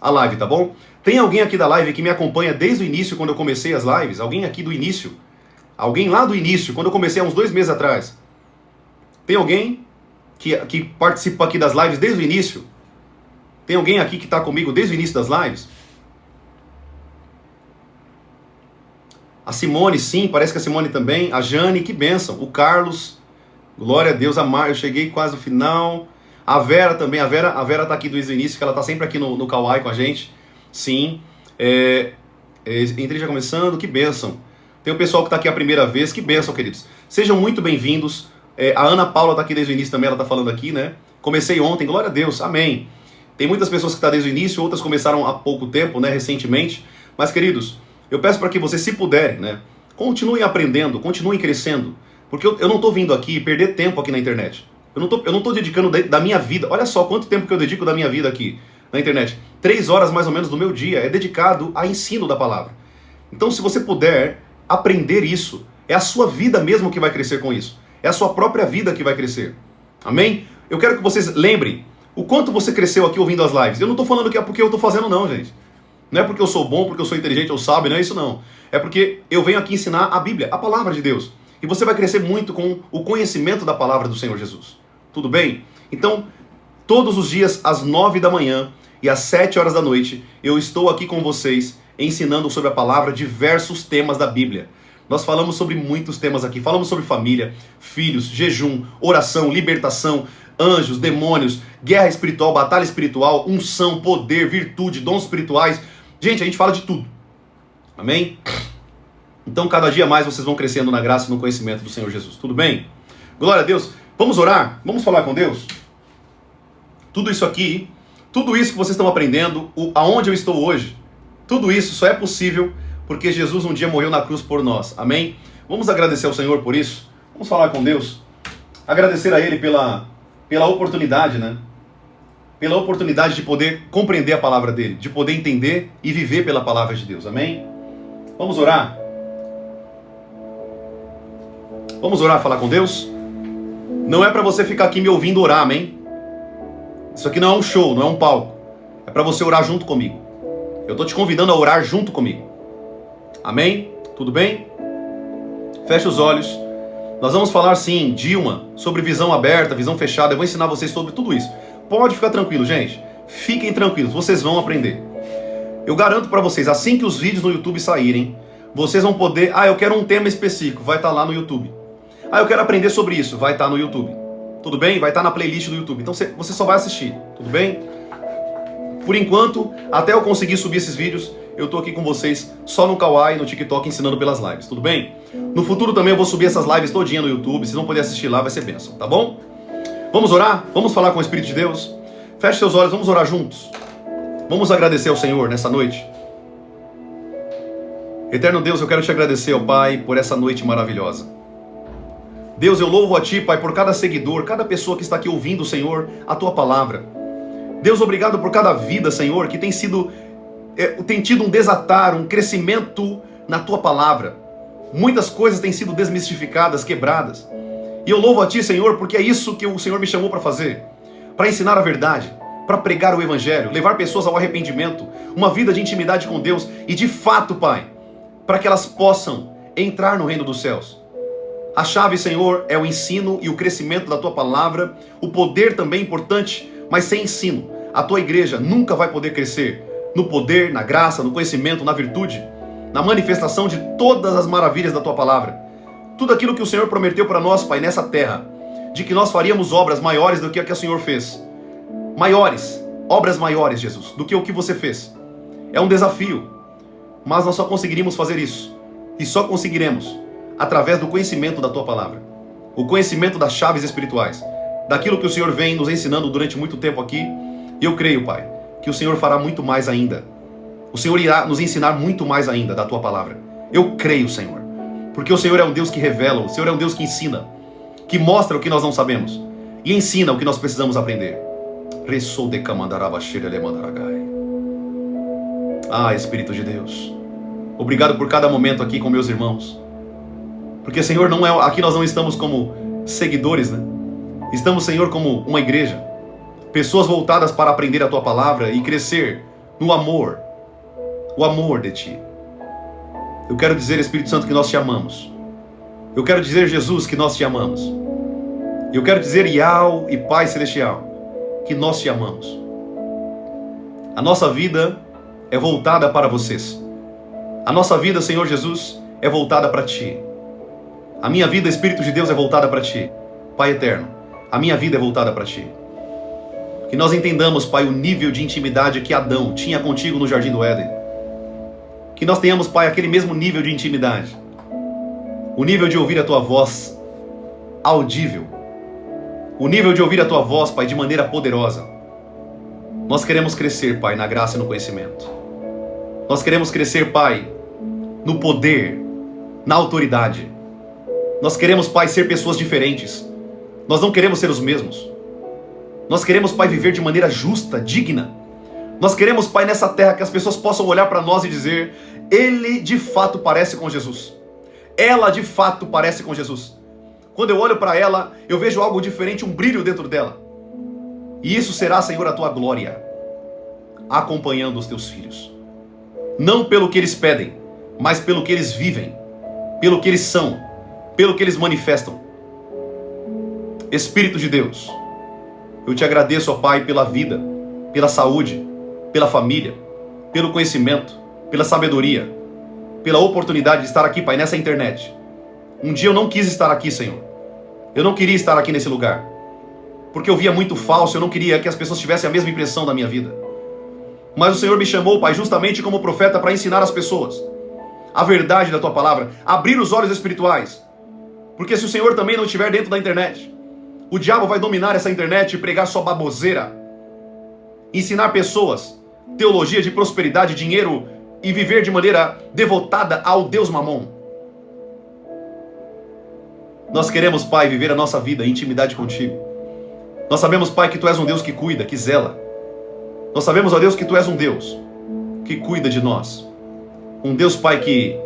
a live, tá bom? Tem alguém aqui da live que me acompanha desde o início, quando eu comecei as lives? Alguém aqui do início? Alguém lá do início, quando eu comecei há uns 2 meses atrás? Tem alguém que participa aqui das lives desde o início? Tem alguém aqui que está comigo desde o início das lives? A Simone, sim, parece que a Simone também. A Jane, que bênção. O Carlos, glória a Deus. A Mar, eu cheguei quase no final. A Vera também, a Vera tá aqui desde o início, que ela tá sempre aqui no Kauai com a gente. Sim. Entrei já começando, que bênção. Tem o pessoal que tá aqui a primeira vez, que bênção, queridos. Sejam muito bem-vindos. A Ana Paula tá aqui desde o início também, ela tá falando aqui, né? Comecei ontem, glória a Deus, amém. Tem muitas pessoas que estão desde o início, outras começaram há pouco tempo, né, recentemente. Mas, queridos, eu peço para que vocês, se puderem, né, continuem aprendendo, continuem crescendo. Porque eu não tô vindo aqui perder tempo aqui na internet. Eu não tô dedicando da minha vida. Olha só quanto tempo que eu dedico da minha vida aqui na internet. 3 horas mais ou menos do meu dia é dedicado a ensino da palavra. Então, se você puder aprender isso, é a sua vida mesmo que vai crescer com isso. É a sua própria vida que vai crescer. Amém? Eu quero que vocês lembrem o quanto você cresceu aqui ouvindo as lives. Eu não estou falando que é porque eu estou fazendo não, gente. Não é porque eu sou bom, porque eu sou inteligente ou sábio, não é isso não. É porque eu venho aqui ensinar a Bíblia, a palavra de Deus. E você vai crescer muito com o conhecimento da palavra do Senhor Jesus. Tudo bem? Então, todos os dias, às 9 da manhã e às 7 horas da noite, eu estou aqui com vocês, ensinando sobre a palavra diversos temas da Bíblia. Nós falamos sobre muitos temas aqui. Falamos sobre família, filhos, jejum, oração, libertação, anjos, demônios, guerra espiritual, batalha espiritual, unção, poder, virtude, dons espirituais. Gente, a gente fala de tudo. Amém? Então, cada dia mais vocês vão crescendo na graça e no conhecimento do Senhor Jesus. Tudo bem? Glória a Deus. Vamos orar? Vamos falar com Deus? Tudo isso aqui, tudo isso que vocês estão aprendendo, aonde eu estou hoje, tudo isso só é possível porque Jesus um dia morreu na cruz por nós. Amém? Vamos agradecer ao Senhor por isso? Vamos falar com Deus? Agradecer a Ele pela oportunidade, né? Pela oportunidade de poder compreender a palavra dele, de poder entender e viver pela palavra de Deus. Amém? Vamos orar? Vamos orar, falar com Deus? Não é para você ficar aqui me ouvindo orar, amém? Isso aqui não é um show, não é um palco. É para você orar junto comigo. Eu estou te convidando a orar junto comigo. Amém? Tudo bem? Feche os olhos. Nós vamos falar sim, Dilma, sobre visão aberta, visão fechada. Eu vou ensinar vocês sobre tudo isso. Pode ficar tranquilo, gente. Fiquem tranquilos, vocês vão aprender. Eu garanto para vocês, assim que os vídeos no YouTube saírem, vocês vão poder... eu quero um tema específico, vai estar lá no YouTube. Eu quero aprender sobre isso, vai estar no YouTube. Tudo bem? Vai estar na playlist do YouTube. Então você só vai assistir, tudo bem? Por enquanto, até eu conseguir subir esses vídeos, eu tô aqui com vocês só no Kawaii, no TikTok, ensinando pelas lives, tudo bem? No futuro também eu vou subir essas lives todinha no YouTube, vocês vão poder assistir lá, vai ser bênção, tá bom? Vamos orar? Vamos falar com o Espírito de Deus? Feche seus olhos, vamos orar juntos. Vamos agradecer ao Senhor nessa noite. Eterno Deus, eu quero te agradecer, ó Pai, por essa noite maravilhosa. Deus, eu louvo a Ti, Pai, por cada seguidor, cada pessoa que está aqui ouvindo, Senhor, a Tua palavra. Deus, obrigado por cada vida, Senhor, que tem tido um desatar, um crescimento na Tua palavra. Muitas coisas têm sido desmistificadas, quebradas. E eu louvo a Ti, Senhor, porque é isso que o Senhor me chamou para fazer. Para ensinar a verdade, para pregar o Evangelho, levar pessoas ao arrependimento, uma vida de intimidade com Deus e de fato, Pai, para que elas possam entrar no reino dos céus. A chave, Senhor, é o ensino e o crescimento da Tua palavra. O poder também é importante, mas sem ensino, a Tua igreja nunca vai poder crescer no poder, na graça, no conhecimento, na virtude, na manifestação de todas as maravilhas da Tua palavra. Tudo aquilo que o Senhor prometeu para nós, Pai, nessa terra, de que nós faríamos obras maiores do que a que o Senhor fez. Maiores, obras maiores, Jesus, do que o que você fez. É um desafio, mas nós só conseguiríamos fazer isso, e só conseguiremos através do conhecimento da Tua palavra, o conhecimento das chaves espirituais, daquilo que o Senhor vem nos ensinando durante muito tempo aqui. E eu creio, Pai, que o Senhor fará muito mais ainda. O Senhor irá nos ensinar muito mais ainda da Tua palavra. Eu creio, Senhor, porque o Senhor é um Deus que revela, o Senhor é um Deus que ensina, que mostra o que nós não sabemos e ensina o que nós precisamos aprender. Espírito de Deus, obrigado por cada momento aqui com meus irmãos. Porque, Senhor, aqui nós não estamos como seguidores, né? Estamos, Senhor, como uma igreja. Pessoas voltadas para aprender a Tua palavra e crescer no amor. O amor de Ti. Eu quero dizer, Espírito Santo, que nós Te amamos. Eu quero dizer, Jesus, que nós Te amamos. Eu quero dizer, Yahweh e Pai Celestial, que nós Te amamos. A nossa vida é voltada para vocês. A nossa vida, Senhor Jesus, é voltada para Ti. A minha vida, Espírito de Deus, é voltada para Ti. Pai eterno, a minha vida é voltada para Ti. Que nós entendamos, Pai, o nível de intimidade que Adão tinha contigo no Jardim do Éden. Que nós tenhamos, Pai, aquele mesmo nível de intimidade. O nível de ouvir a Tua voz audível. O nível de ouvir a Tua voz, Pai, de maneira poderosa. Nós queremos crescer, Pai, na graça e no conhecimento. Nós queremos crescer, Pai, no poder, na autoridade. Nós queremos, Pai, ser pessoas diferentes. Nós não queremos ser os mesmos. Nós queremos, Pai, viver de maneira justa, digna. Nós queremos, Pai, nessa terra que as pessoas possam olhar para nós e dizer: ele de fato parece com Jesus. Ela de fato parece com Jesus. Quando eu olho para ela, eu vejo algo diferente, um brilho dentro dela. E isso será, Senhor, a Tua glória, acompanhando os Teus filhos. não pelo que eles pedem, mas pelo que eles vivem, pelo que eles são, pelo que eles manifestam. Espírito de Deus, eu te agradeço, ó Pai, pela vida, pela saúde, pela família, pelo conhecimento, pela sabedoria, pela oportunidade de estar aqui, Pai, nessa internet. Um dia eu não quis estar aqui, Senhor. Eu não queria estar aqui nesse lugar, porque eu via muito falso, eu não queria que as pessoas tivessem a mesma impressão da minha vida. Mas o Senhor me chamou, Pai, justamente como profeta para ensinar as pessoas a verdade da Tua palavra, abrir os olhos espirituais. Porque se o Senhor também não estiver dentro da internet, o diabo vai dominar essa internet e pregar sua baboseira, ensinar pessoas teologia de prosperidade, dinheiro e viver de maneira devotada ao Deus Mamon. Nós queremos, Pai, viver a nossa vida em intimidade contigo. Nós sabemos, Pai, que Tu és um Deus que cuida, que zela. Nós sabemos, ó Deus, que Tu és um Deus que cuida de nós. Um Deus, Pai, que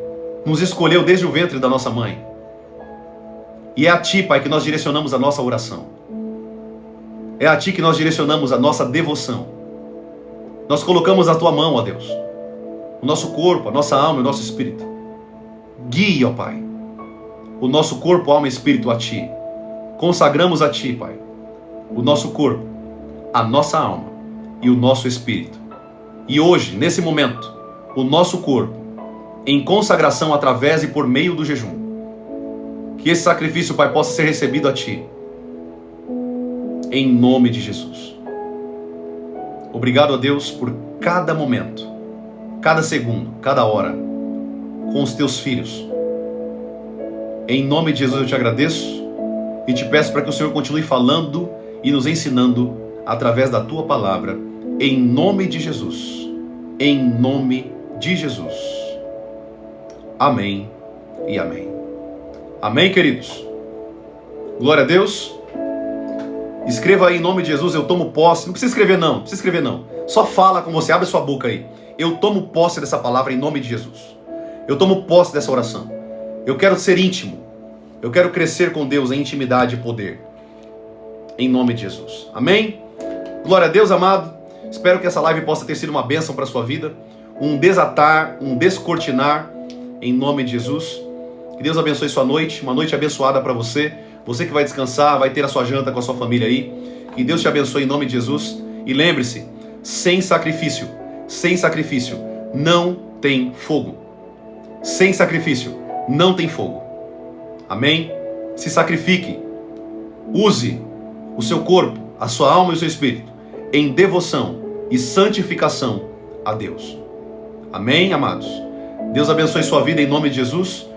nos escolheu desde o ventre da nossa mãe. E é a Ti, Pai, que nós direcionamos a nossa oração. É a Ti que nós direcionamos a nossa devoção. Nós colocamos na Tua mão, ó Deus, o nosso corpo, a nossa alma e o nosso espírito. Guie, ó Pai, o nosso corpo, alma e espírito a Ti. Consagramos a Ti, Pai, o nosso corpo, a nossa alma e o nosso espírito. E hoje, nesse momento, o nosso corpo, em consagração através e por meio do jejum, que esse sacrifício, Pai, possa ser recebido a Ti, em nome de Jesus. Obrigado a Deus por cada momento, cada segundo, cada hora, com os Teus filhos. Em nome de Jesus eu te agradeço e te peço para que o Senhor continue falando e nos ensinando através da Tua palavra, em nome de Jesus. Em nome de Jesus. Amém e amém. Amém, queridos? Glória a Deus. Escreva aí em nome de Jesus, eu tomo posse. Não precisa escrever não, Só fala com você, abre sua boca aí. Eu tomo posse dessa palavra em nome de Jesus. Eu tomo posse dessa oração. Eu quero ser íntimo. Eu quero crescer com Deus em intimidade e poder. Em nome de Jesus. Amém? Glória a Deus, amado. Espero que essa live possa ter sido uma bênção para a sua vida. Um desatar, um descortinar. Em nome de Jesus. Que Deus abençoe sua noite. Uma noite abençoada para você. Você que vai descansar, vai ter a sua janta com a sua família aí. Que Deus te abençoe em nome de Jesus. E lembre-se, sem sacrifício não tem fogo. Sem sacrifício não tem fogo. Amém? Se sacrifique. Use o seu corpo, a sua alma e o seu espírito em devoção e santificação a Deus. Amém, amados? Deus abençoe sua vida em nome de Jesus.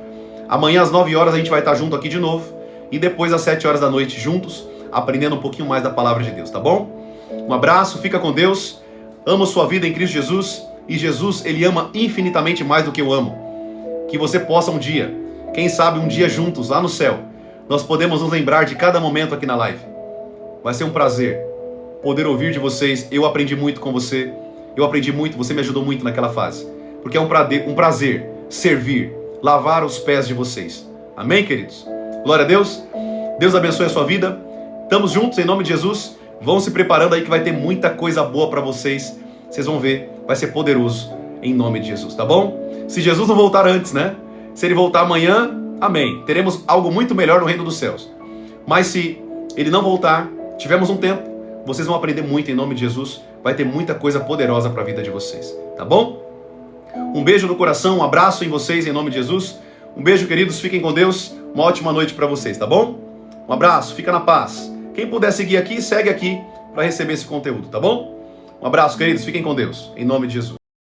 Amanhã às 9 horas a gente vai estar junto aqui de novo. E depois às 7 horas da noite juntos, aprendendo um pouquinho mais da palavra de Deus, tá bom? Um abraço, fica com Deus. Amo sua vida em Cristo Jesus. E Jesus, Ele ama infinitamente mais do que eu amo. Que você possa um dia, quem sabe um dia juntos, lá no céu, nós podemos nos lembrar de cada momento aqui na live. Vai ser um prazer poder ouvir de vocês. Eu aprendi muito com você. Eu aprendi muito, você me ajudou muito naquela fase. Porque é um prazer servir, lavar os pés de vocês. Amém, queridos? Glória a Deus. Deus abençoe a sua vida. Estamos juntos em nome de Jesus. Vão se preparando aí que vai ter muita coisa boa para vocês. Vocês vão ver, vai ser poderoso em nome de Jesus, tá bom? Se Jesus não voltar antes, né? Se Ele voltar amanhã, amém. Teremos algo muito melhor no reino dos céus. Mas se Ele não voltar, tivemos um tempo, vocês vão aprender muito em nome de Jesus. Vai ter muita coisa poderosa para a vida de vocês, tá bom? Um beijo no coração, um abraço em vocês em nome de Jesus. Um beijo, queridos, fiquem com Deus. Uma ótima noite para vocês, tá bom? Um abraço, fica na paz. Quem puder seguir aqui, segue aqui para receber esse conteúdo, tá bom? Um abraço, queridos, fiquem com Deus, em nome de Jesus.